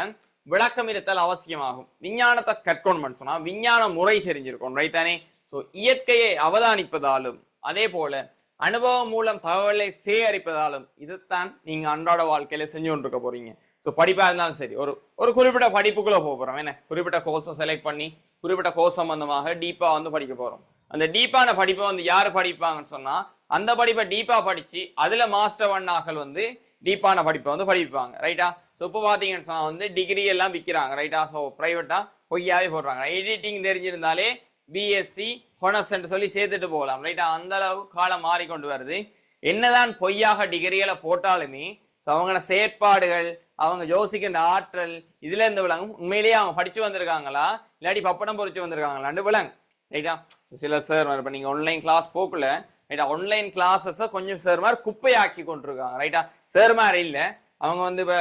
[SPEAKER 1] விளக்கம் இருத்தல் அவசியமாகும். விஞ்ஞானத்தை கற்கணும்னு சொன்னா விஞ்ஞான முறை தெரிஞ்சிருக்கும், ரைட் தானே? ஸோ இயற்கையை அவதானிப்பதாலும் அதே போல அனுபவம் மூலம் தகவலை சேகரிப்பதாலும் இதுதான் நீங்க அன்றாட வாழ்க்கையில செஞ்சு கொண்டிருக்க போறீங்க. ஸோ படிப்பா இருந்தாலும் சரி, ஒரு குறிப்பிட்ட படிப்புக்குள்ள போறோம், என்ன குறிப்பிட்ட கோர்ஸை செலக்ட் பண்ணி குறிப்பிட்ட கோர்ஸ் சம்பந்தமாக டீப்பா வந்து படிக்க போறோம். அந்த டீப்பான படிப்பை வந்து யாரு படிப்பாங்கன்னு சொன்னா அந்த படிப்பை டீப்பா படிச்சு அதுல மாஸ்டர் பண்ணாக்கள் வந்து டீப்பான படிப்பை வந்து படிப்பாங்க, ரைட்டா? ஸோ இப்போ பார்த்தீங்கன்னு சொன்னா வந்து டிகிரி எல்லாம் விற்கிறாங்க, ரைட்டா? ஸோ ப்ரைவேட்டா பொய்யாவே போடுறாங்க. எடிட்டிங் தெரிஞ்சிருந்தாலே பிஎஸ்சி ஹொனர்ஸ் சொல்லி சேர்த்துட்டு போகலாம், ரைட்டா? அந்த அளவு காலம் மாறிக்கொண்டு வருது. என்னதான் பொய்யாக டிகிரிகளை போட்டாலுமே அவங்களோட செயற்பாடுகள், அவங்க யோசிக்கின்ற ஆற்றல் இதுல இருந்து விளங்கும். உண்மையிலேயே அவங்க படிச்சு வந்திருக்காங்களா இல்லாட்டி பப்படம் பொறிச்சு வந்திருக்காங்களான்னு விளங்கும், ரைட்டா? சில சார் இப்போ நீங்க ஆன்லைன் கிளாஸ் போக்குல, ரைட்டா, ஆன்லைன் கிளாஸஸை கொஞ்சம் சார் மாதிரி குப்பையாக்கி கொண்டிருக்காங்க, ரைட்டா? சார் மாதிரி இல்லை, அவங்க வந்து இப்போ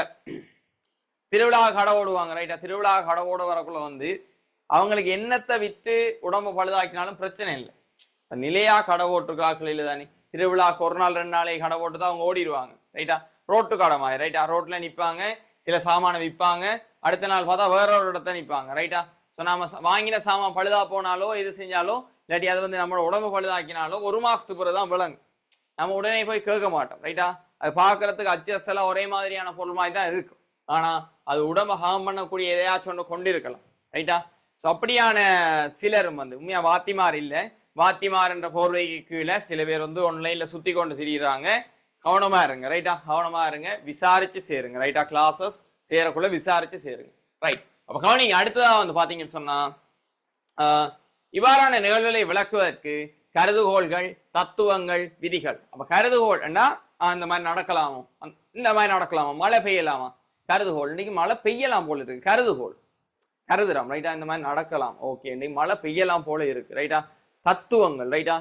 [SPEAKER 1] திருவிழா கடை ஓடுவாங்க, ரைட்டா? திருவிழா கடை ஓட வரக்குள்ள வந்து அவங்களுக்கு என்னத்தை வித்து உடம்பு பழுதாக்கினாலும் பிரச்சனை இல்லை. நிலையா கடை ஓட்டுருக்காக்கள் இல்லை தானே? திருவிழாக்கு ஒரு நாள் 2 நாளை கடை ஓட்டு தான் அவங்க ஓடிடுவாங்க, ரைட்டா? ரோட்டு கடை மாதிரி, ரைட்டா? ரோட்ல நிற்பாங்க, சில சாமானை விற்பாங்க, அடுத்த நாள் பார்த்தா வேற ஒரு இடத்த நிற்பாங்க, ரைட்டா? ஸோ நாம வாங்கின சாமான் பழுதா போனாலோ இது செஞ்சாலோ இல்லாட்டி அது வந்து நம்மளோட உடம்பு பழுதாக்கினாலோ 1 மாசத்துக்கு பிறகு தான் விளங்கு. நம்ம உடனே போய் கேட்க மாட்டோம், ரைட்டா? அது பார்க்கறதுக்கு அச்செல்லாம் ஒரே மாதிரியான பொருள் மாதிரி தான் இருக்கும், ஆனா அது உடம்பை ஹார்ம் பண்ணக்கூடிய எதையாச்சும் ஒன்று கொண்டு இருக்கலாம், ரைட்டா? ஸோ அப்படியான சிலரும் வந்து உண்மையா வாத்திமார் இல்லை, வாத்திமார் என்ற போர்வைக்கு கீழே சில பேர் வந்து ஆன்லைன்ல சுத்தி கொண்டு திரியிறாங்க. கவனமா இருங்க, ரைட்டா? கவனமா இருங்க, விசாரிச்சு சேருங்க, ரைட்டா? கிளாஸஸ் சேரக்குள்ள விசாரிச்சு சேருங்க, ரைட்? அப்ப கவனிங்க, அடுத்ததா வந்து பாத்தீங்கன்னு சொன்னா இவ்வாறான நிகழ்வுகளை விளக்குவதற்கு கருதுகோள்கள், தத்துவங்கள், விதிகள். அப்ப கருதுகோள் என்ன? இந்த மாதிரி நடக்கலாமோ, இந்த மாதிரி நடக்கலாமா, மழை பெய்யலாமா? கருதுகோள், இன்னைக்கு மழை பெய்யலாம் போல இருக்கு, கருதுகோள் கருதுறோம், ரைட்டா? இந்த மாதிரி நடக்கலாம், ஓகே, இன்னைக்கு மழை பெய்யலாம் போல இருக்கு, ரைட்டா? தத்துவங்கள், ரைட்டா?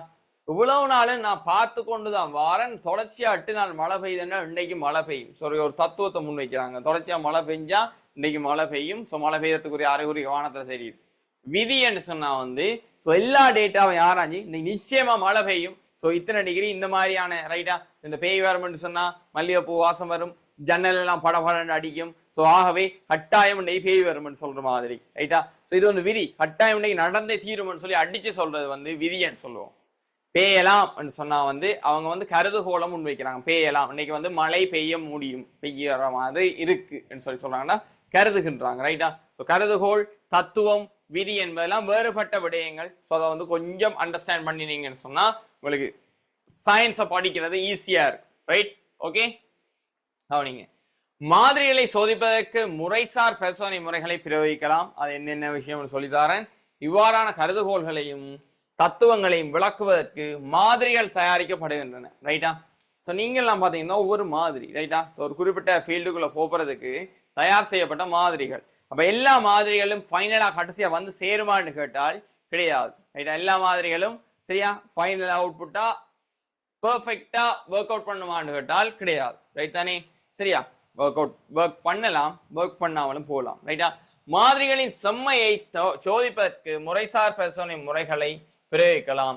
[SPEAKER 1] இவ்வளவு நாளும் நான் பார்த்து கொண்டுதான் வாரன், தொடர்ச்சியா 8 நாள் மழை பெய்யுதுன்னா இன்னைக்கு மழை பெய்யும். சரி, ஒரு தத்துவத்தை முன் வைக்கிறாங்க, தொடர்ச்சியா மழை பெஞ்சா இன்னைக்கு மழை பெய்யும். ஸோ மழை பெய்யறதுக்குரிய அறிகுறி வானத்துல தெரியுது. விதி என்று சொன்னா வந்து எல்லா டேட்டாவும் யாராஞ்சி இன்னைக்கு நிச்சயமா மழை பெய்யும். ஸோ இத்தனை டிகிரி இந்த மாதிரியான, ரைட்டா? இந்த பேய் வரும்னு சொன்னா மல்லிகைப்பூ வாசம் வரும், ஜன்னல் எல்லாம் படபடன்னு அடிக்கும். ஸோ ஆகவே கட்டாயம் இன்னைக்கு பேய் வரும்னு சொல்ற மாதிரி, ரைட்டா? ஸோ இது வந்து விதி, கட்டாயம் இன்னைக்கு நடந்தே தீரும்னு சொல்லி அடிச்சு சொல்றது வந்து விதின்னு சொல்லுவோம். பெய்யலாம் சொன்னா வந்து அவங்க வந்து கருதுகோளை முன்வைக்கிறாங்க, பெய்யலாம், இன்னைக்கு வந்து மழை பெய்ய முடியும், பெய்யற மாதிரி இருக்குன்னு சொல்லி சொல்றாங்கன்னா கருதுகின்றாங்க, ரைட்டா? ஸோ கருதுகோள், தத்துவம், விதி என்பதெல்லாம் வேறுபட்ட விடயங்கள். ஸோ அதை வந்து கொஞ்சம் அண்டர்ஸ்டாண்ட் பண்ணினீங்கன்னு சொன்னா உங்களுக்கு சயின்ஸை படிக்கிறது ஈஸியா இருக்கும், ரைட்? ஓகே, கவனிங்க. மாதிரிகளை சோதிப்பதற்கு முறைசார் பரிசோதனை முறைகளை பிரயோகிக்கலாம். அது என்னென்ன விஷயம்னு சொல்லித்தாரேன். இவ்வாறான கருதுகோள்களையும் தத்துவங்களையும் விளக்குவதற்கு மாதிரிகள் தயாரிக்கப்படுகின்றன, ரைட்டா? ஸோ நீங்கள்லாம் பார்த்தீங்கன்னா ஒவ்வொரு மாதிரி, ரைட்டா? ஸோ ஒரு குறிப்பிட்ட ஃபீல்டுக்குள்ள போறதுக்கு தயார் செய்யப்பட்ட மாதிரிகள். அப்ப எல்லா மாதிரிகளும் ஃபைனலா கடைசியா வந்து சேருமான்னு கேட்டால் கிடையாது, ரைட்டா? எல்லா மாதிரிகளும் சரியா ஃபைனல் அவுட்புட்டா பெர்ஃபெக்டா ஒர்க் அவுட் பண்ணுமான்னு கேட்டால் கிடையாது, ரைட் தானே? சரியா, ஒர்க் பண்ணலாம், ஒர்க் பண்ணாமலும் போகலாம், ரைட்டா? மாதிரிகளின் செம்மையை சோதிப்பதற்கு முறைசார் பரிசோதனை முறைகளை பிரயோகிக்கலாம்.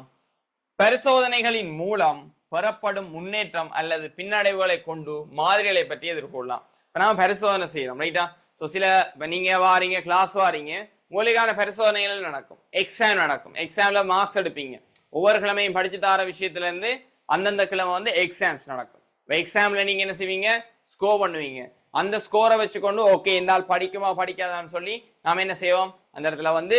[SPEAKER 1] பரிசோதனைகளின் மூலம் பெறப்படும் முன்னேற்றம் அல்லது பின்னடைவுகளை கொண்டு மாதிரிகளை பற்றி எதிர்கொள்ளலாம். இப்ப நாம பரிசோதனை செய்யறோம், ரைட்டா? ஸோ சில நீங்க வாரீங்க, கிளாஸ் வாரீங்க, உங்களுக்கான பரிசோதனைகள் நடக்கும், எக்ஸாம் நடக்கும், எக்ஸாம்ல மார்க்ஸ் எடுப்பீங்க. ஒவ்வொரு கிழமையும் படிச்சு தர விஷயத்துல இருந்து அந்தந்த கிழமை வந்து எக்ஸாம்ஸ் நடக்கும். எக்ஸாம்ல நீங்க என்ன செய்வீங்க? ஸ்கோர் பண்ணுவீங்க. அந்த ஸ்கோரை வச்சுக்கொண்டு ஓகே இந்த ஆள் படிக்குமா படிக்காதான்னு சொல்லி நாம என்ன செய்வோம், அந்த இடத்துல வந்து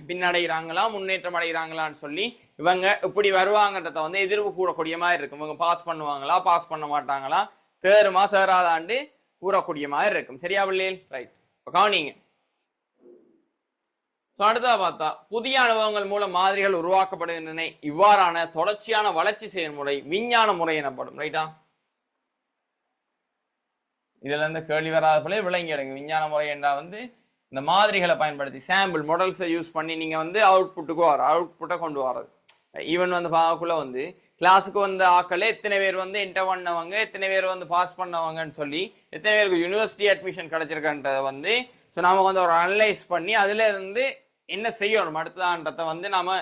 [SPEAKER 1] பின்னடைகிறாங்களா முன்னேற்றம் அடைகிறாங்களான்னு சொல்லி இவங்க இப்படி வருவாங்கன்றத வந்து எதிர்ப்பு கூறக்கூடிய மாதிரி இருக்கும். இவங்க பாஸ் பண்ணுவாங்களா பாஸ் பண்ண மாட்டாங்களா, தேருமா தேராதாண்டு கூறக்கூடிய மாதிரி இருக்கும். சரியா பிள்ளைகள்? ரைட், கவனிங்க. அடுத்ததா பார்த்தா புதிய அனுபவங்கள் மூலம் மாதிரிகள் உருவாக்கப்படுகின்றன. இவ்வாறான தொடர்ச்சியான வளர்ச்சி செயல்முறை விஞ்ஞான முறை எனப்படும், ரைட்டா? இதுல இருந்து கேள்வி வராத போல விளங்கி எடுங்க. விஞ்ஞான முறை என்றால் வந்து இந்த மாதிரிகளை பயன்படுத்தி சாம்பிள் மாடல்ஸை யூஸ் பண்ணி நீங்க வந்து அவுட்புட்டை கொண்டு வர்றது. ஈவன் வந்து பார்க்கக்குள்ள வந்து கிளாஸுக்கு வந்த ஆக்களே எத்தனை பேர் வந்து என்டர் பண்ணவங்க, எத்தனை பேர் வந்து பாஸ் பண்ணவங்கன்னு சொல்லி, எத்தனை பேருக்கு யூனிவர்சிட்டி அட்மிஷன் கிடைச்சிருக்கன்றதை வந்து ஸோ நாம வந்து ஒரு அனலைஸ் பண்ணி அதுல இருந்து என்ன செய்யணும் அடுத்ததான்றதை வந்து நாம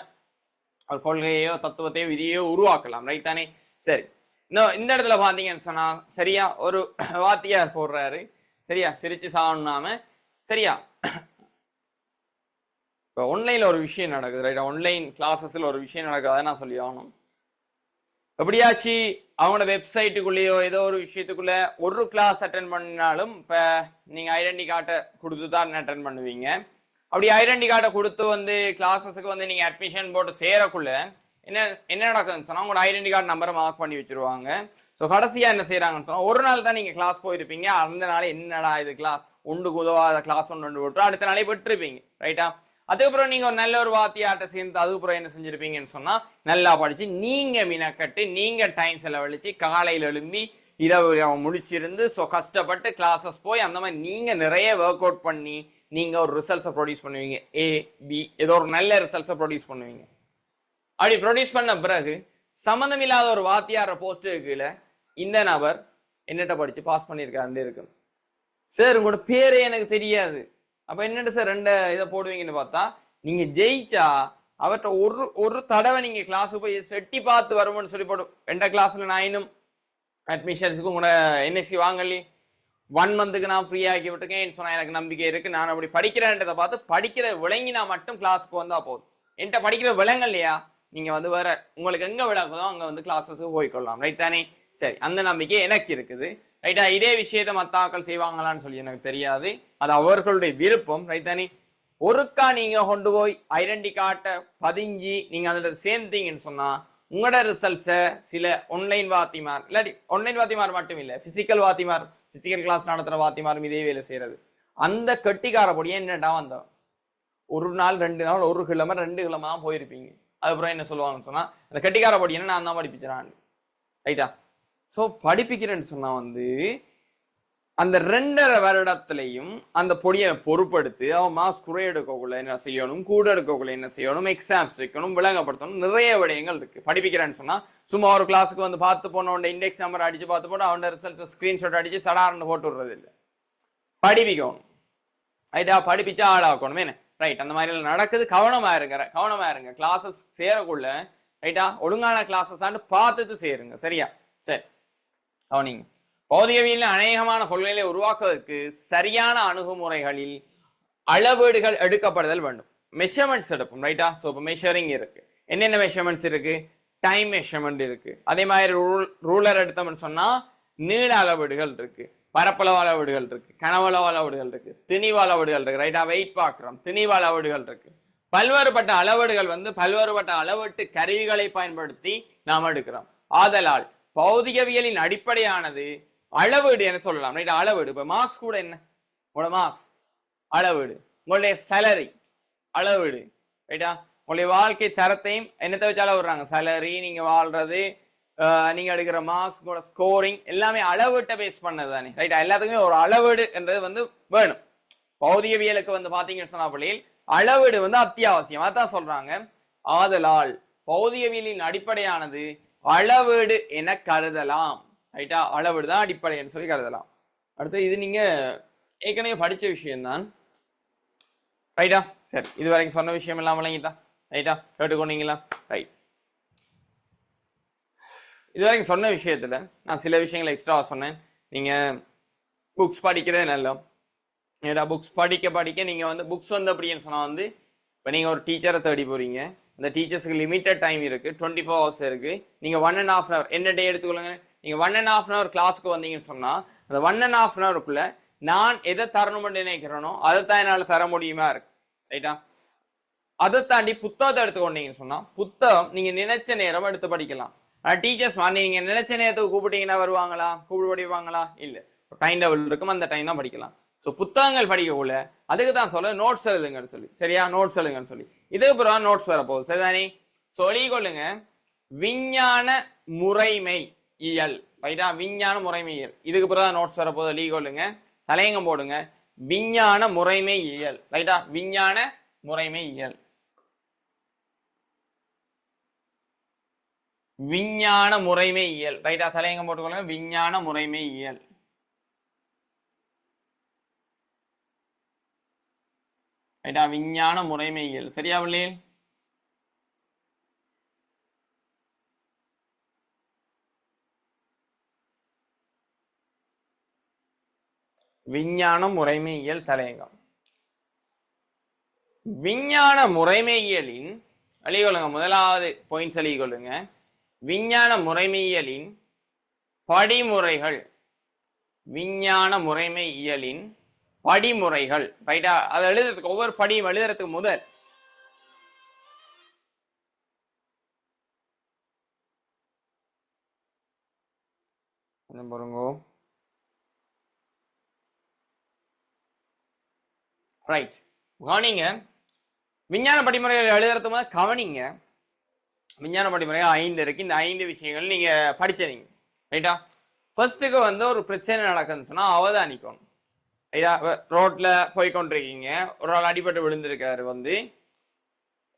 [SPEAKER 1] ஒரு கொள்கையோ தத்துவத்தையோ விதியோ உருவாக்கலாம், ரைட் தானே? சரி, இந்த இடத்துல பாத்தீங்கன்னு சொன்னா சரியா ஒரு வாத்தியார் போடுறாரு, சரியா சிரிச்சு சாப்பிடாம சரியா? இப்போ ஆன்லைன்ல ஒரு விஷயம் நடக்குது ரைட், ஆன்லைன் கிளாஸஸ்ல ஒரு விஷயம் நடக்குது, அதை நான் சொல்லி ஆகணும். எப்படியாச்சு அவங்களோட வெப்சைட்டுக்குள்ளேயோ ஏதோ ஒரு விஷயத்துக்குள்ள ஒரு கிளாஸ் அட்டன் பண்ணாலும் இப்போ நீங்க ஐடென்டி கார்டை கொடுத்து தான் அட்டன் பண்ணுவீங்க. அப்படி ஐடென்டி கார்டை கொடுத்து வந்து கிளாஸஸுக்கு வந்து நீங்க அட்மிஷன் போட்டு சேரக்குள்ள என்ன என்ன நடக்குதுன்னு சொன்னா உங்களோட ஐடென்டி கார்டு நம்பரை மார்க் பண்ணி வச்சிருவாங்க. ஸோ கடைசியா என்ன செய்யறாங்கன்னு சொன்னா ஒரு நாள் தான் நீங்க கிளாஸ் போயிருப்பீங்க, அந்த நாள் என்னடா இது கிளாஸ் ஒன்றுக்கு உதவாத கிளாஸ் ஒன்று விட்டு அடுத்த நாளே விட்டுருப்பீங்க ரைட்டா. அதுக்கப்புறம் நீங்க ஒரு நல்ல ஒரு வாத்தியாட்ட சேர்ந்து அதுக்கப்புறம் என்ன செஞ்சிருப்பீங்கன்னு சொன்னா நல்லா படிச்சு நீங்க மினக்கட்டு நீங்க டைம் செலவழிச்சு காலையில எழும்பி இரவு முடிச்சிருந்து ஸோ கஷ்டப்பட்டு கிளாஸஸ் போய் அந்த மாதிரி நீங்க நிறைய ஒர்க் அவுட் பண்ணி நீங்க ஒரு ரிசல்ட்ஸை ப்ரொடியூஸ் பண்ணுவீங்க, ஏ பி ஏதோ ஒரு நல்ல ரிசல்ட்ஸை ப்ரொடியூஸ் பண்ணுவீங்க. அப்படி ப்ரொடியூஸ் பண்ண பிறகு சம்மந்தம் இல்லாத ஒரு வாத்தியார போஸ்ட்டு கீழே இந்த நபர் என்னட்ட படிச்சு பாஸ் பண்ணியிருக்காருன்னு இருக்கு. சார் உங்களோட பேரே எனக்கு தெரியாது, அப்ப என்னட்டு சார் ரெண்டு இதை போடுவீங்கன்னு பார்த்தா நீங்க ஜெயிச்சா அவர்கிட்ட ஒரு தடவை நீங்க கிளாஸுக்கு போய் செட்டி பார்த்து வருவோம்னு சொல்லி போடும். ரெண்ட கிளாஸ்ல நான் இன்னும் அட்மிஷன்ஸுக்கு உங்களோட என்எஸ்சி வாங்கலி 1 மந்த்துக்கு நான் ஃப்ரீ ஆக்கி விட்டுருக்கேன் சொன்னா எனக்கு நம்பிக்கை இருக்கு. நான் அப்படி படிக்கிறேன்றதை பார்த்து படிக்கிற விளங்கினா மட்டும் கிளாஸுக்கு வந்தா போதும். என்கிட்ட படிக்கிற விளங்க இல்லையா நீங்க வந்து வேற உங்களுக்கு எங்க விளக்குதோ அங்க வந்து கிளாஸஸுக்கு போய்கொள்ளலாம் ரைட் தானே. சரி, அந்த நம்பிக்கை எனக்கு இருக்குது ரைட்டா. இதே விஷயத்த மத்தாக்கள் செய்வாங்களான்னு சொல்லி எனக்கு தெரியாது, அது அவர்களுடைய விருப்பம் ரைட் தானே. ஒருக்கா நீங்க கொண்டு போய் ஐடென்டி கார்டை பதிஞ்சு நீங்க அதுல சேர்ந்தீங்கன்னு சொன்னா உங்களோட ரிசல்ட்ஸை சில ஆன்லைன் வாத்திமார் இல்லாட்டி ஆன்லைன் வாத்திமார் மட்டும் இல்லை பிசிக்கல் வாத்திமார் பிசிக்கல் கிளாஸ் நடத்துற வாத்திமாரும் இதே வேலை செய்யறது. அந்த கெட்டிக்கார பொடியே என்னடா வந்தோம் ஒரு நாள் 2 நாள் ஒரு கிழமை 2 கிழமை தான் போயிருப்பீங்க. அதுக்கப்புறம் என்ன சொல்லுவாங்கன்னு சொன்னா அந்த கெட்டிக்கார பொடி என்ன நான் தான் படிப்பிச்சிடான் ரைட்டா. ஸோ படிப்பிக்கிறேன்னு சொன்னா வந்து அந்த 2.5 வருடத்திலையும் அந்த பொடியை பொறுப்படுத்தி அவன் மாஸ் குறை எடுக்கக்குள்ள என்ன செய்யணும், கூட எடுக்கக்குள்ள என்ன செய்யணும், எக்ஸாம்ஸ் வைக்கணும், விளங்கப்படுத்தணும், நிறைய விடயங்கள் இருக்கு. படிப்பிக்கிறேன்னு சொன்னா சும்மா ஒரு கிளாஸுக்கு வந்து பார்த்து போனோட இண்டெக்ஸ் நம்பர் அடிச்சு பார்த்து போட்டு அவனோட ரிசல்ட் ஸ்கிரீன்ஷாட் அடிச்சு சடார்னு போட்டு விடுறது இல்லை. படிப்பிக்கணும் ரைட்டா, படிப்பிச்சா ஆளாக்கணும் என்ன ரைட். அந்த மாதிரி நடக்குது, கவனமா இருங்க கிளாஸஸ் சேரக்குள்ள ரைட்டா. ஒழுங்கான கிளாஸஸ் பார்த்துட்டு சேருங்க சரியா. சரி கவனிங்க. பௌதிகவியலில் அநேகமான கொள்கைகளை உருவாக்குவதற்கு சரியான அணுகுமுறைகளில் அளவீடுகள் எடுக்கப்படுதல் வேண்டும். மெஷர்மெண்ட்ஸ் எடுப்போம் ரைட்டா. ஸோ இப்போ மெஷரிங் இருக்கு, என்னென்ன மெஷர்மெண்ட்ஸ் இருக்கு, டைம் மெஷர்மெண்ட் இருக்கு. அதே மாதிரி ரூலர் எடுத்தோம்னு சொன்னா நீள அளவீடுகள் இருக்கு, பரப்பளவு அளவீடுகள் இருக்கு, கனவளவு அளவீடுகள் இருக்கு, திணிவு அளவீடுகள் இருக்கு ரைட்டா. வெயிட் பார்க்கிறோம், திணிவு அளவீடுகள் இருக்கு. பல்வேறுபட்ட அளவீடுகள் வந்து பல்வேறுபட்ட அளவீட்டு கருவிகளை பயன்படுத்தி நாம் எடுக்கிறோம். ஆதலால் பௌதிகவியலின் அடிப்படையானது அளவீடு என்ன சொல்லலாம் ரைட். அளவீடு இப்போ மார்க்ஸ் கூட என்ன உங்களோட மார்க்ஸ் அளவீடு, உங்களுடைய சேலரி அளவீடு ரைட்டா. உங்களுடைய வாழ்க்கை தரத்தையும் என்னத்தை வச்சு அளவிடுறாங்க, சேலரி, நீங்க வாழ்றது, நீங்க எடுக்கிற மார்க்ஸ், உங்களோட ஸ்கோரிங் எல்லாமே அளவீட்டை பேஸ் பண்ணது தானே ரைட்டா. எல்லாத்துக்குமே ஒரு அளவீடு என்றது வந்து வேணும். பௌதிகவியலுக்கு வந்து பாத்தீங்கன்னு சொன்னா பள்ளியில் அளவீடு வந்து அத்தியாவசியம், அதான் சொல்றாங்க. ஆதலால் பௌதிகவியலின் அடிப்படையானது அளவீடு என கருதலாம் ரைட்டா. அளவீடு தான் அடிப்படைன்னு சொல்லி கருதலாம். அடுத்து இது நீங்க ஏற்கனவே படிச்ச விஷயம்தான் ரைட்டா. சரி, இது வரைக்கும் சொன்ன விஷயம் எல்லாம் விளங்கிட்டா ரைட்டா, கேட்டுக்கொண்டீங்களா ரைட். இது வரைக்கும் சொன்ன விஷயத்துல நான் சில விஷயங்களை எக்ஸ்ட்ரா சொன்னேன். நீங்க புக்ஸ் படிக்கிறதே நல்ல ஏடா, புக்ஸ் படிக்க நீங்க வந்து புக்ஸ் வந்து அப்படின்னு சொன்னா வந்து இப்போ நீங்க ஒரு டீச்சரை தேடி போறீங்க, அந்த டீச்சர்ஸுக்கு லிமிட்டட் டைம் இருக்கு, 24 hours இருக்கு. நீங்க 1.5 hour என்ன டே எடுத்துக்கொள்ளுங்க. நீங்க 1.5 hour கிளாஸ்க்கு வந்தீங்கன்னு சொன்னா அந்த 1.5 hourக்குள்ள நான் எதை தரணும்னு நினைக்கிறேனோ அதைத்தான் என்னால் தர முடியுமா இருக்கு ரைட்டா. அதை தாண்டி புத்தகத்தை எடுத்துக்கொண்டீங்கன்னு சொன்னா புத்தகம் நீங்க நினைச்ச நேரம் எடுத்து படிக்கலாம். ஆனால் டீச்சர்ஸ் நீங்க நினைச்ச நேரத்துக்கு கூப்பிட்டீங்கன்னா வருவாங்களா, கூப்பிட்டு படிப்பாங்களா, இல்லை. டைம் டேபிள் இருக்கும், அந்த டைம் தான் படிக்கலாம். ஸோ புத்தகங்கள் படிக்கக்குள்ள அதுக்கு தான் சொல்ல நோட்ஸ் எழுதுங்கன்னு சொல்லி சரியா, நோட்ஸ் எழுதுங்கன்னு சொல்லி. இதுக்கு பிறகு நோட்ஸ் வரப்போகுது சரிதானே. சொல்லிக்கொள்ளுங்க விஞ்ஞான முறைமை இயல் ரைட்டா, விஞ்ஞான முறைமை இயல். இதுக்கு பிறகு நோட்ஸ் வரப்போகுது, எழுதிக்கொள்ளுங்க, தலையங்கம் போடுங்க. விஞ்ஞான முறைமை இயல் ரைட்டா, விஞ்ஞான முறைமை இயல், விஞ்ஞான முறைமை இயல் ரைட்டா, தலையங்கம் போட்டுக்கொள்ளுங்க. விஞ்ஞான முறைமை இயல் ரைட்டா, விஞ்ஞான முறைமை இயல் சரியா பிள்ளைகள். விஞ்ஞான முறைமை இயல் தலையங்கம் விஞ்ஞான முறைமையியலின் அழிகொள்ளுங்க, முதலாவது பாயிண்ட்ஸ் அழிகொள்ளுங்க. விஞ்ஞான முறைமையியலின் படிமுறைகள். விஞ்ஞான முறைமையியலின் படிமுறைகள். ரைட்டா? அதை எழுதுறதுக்கு ஒவ்வொரு படியும் எழுதுறதுக்கு முதல் பாருங்கோ. ரைட், கவனிங்க. விஞ்ஞான படிமுறைகள் எழுதுறது முதல் கவனிங்க. விஞ்ஞான படிமுறைகள் 5 இருக்கு. இந்த 5 விஷயங்கள் நீங்க படிச்சீங்க. ரைட்டா? ஃபர்ஸ்ட்டுக்கு வந்து ஒரு பிரச்சனை நடக்குதுன்னு சொன்னா அவதானிக்கணும். ரோட்ல போய்கொண்டிருக்கீங்க, ஒரு ஆள் அடிபட்டு விழுந்திருக்காரு.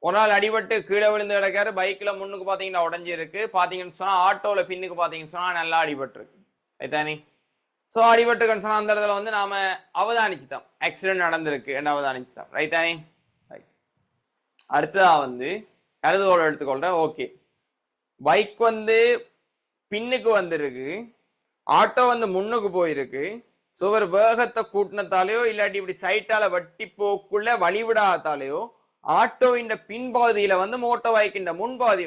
[SPEAKER 1] ஒரு ஆள் அடிபட்டு கீழே விழுந்து கிடக்காரு. பைக்ல முன்னுக்கு பாத்தீங்கன்னா உடஞ்சி இருக்கு. பாத்தீங்கன்னு சொன்னா ஆட்டோல பின்னுக்கு பாத்தீங்கன்னு சொன்னா நல்லா அடிபட்டு இருக்கு. ரைட்டானே? ஸோ அடிபட்டுக்குன்னு சொன்னா அந்த இடத்துல நாம அவதானிச்சுட்டோம், ஆக்சிடென்ட் நடந்திருக்கு என்ன அவதானிச்சுட்டோம். ரைட்டானே? ரைட். அடுத்ததா கருதுகோள் எடுத்துக்கொள்ற. ஓகே, பைக் பின்னுக்கு வந்திருக்கு, ஆட்டோ முன்னுக்கு போயிருக்கு. ஸோ ஒரு வேகத்தை கூட்டினத்தாலேயோ இல்லாட்டி இப்படி சைட்டால வட்டி போக்குள்ள வழிவிடாதாலேயோ ஆட்டோ இந்த பின்பகுதியில மோட்டோ பைக்கின்ற முன்பாதி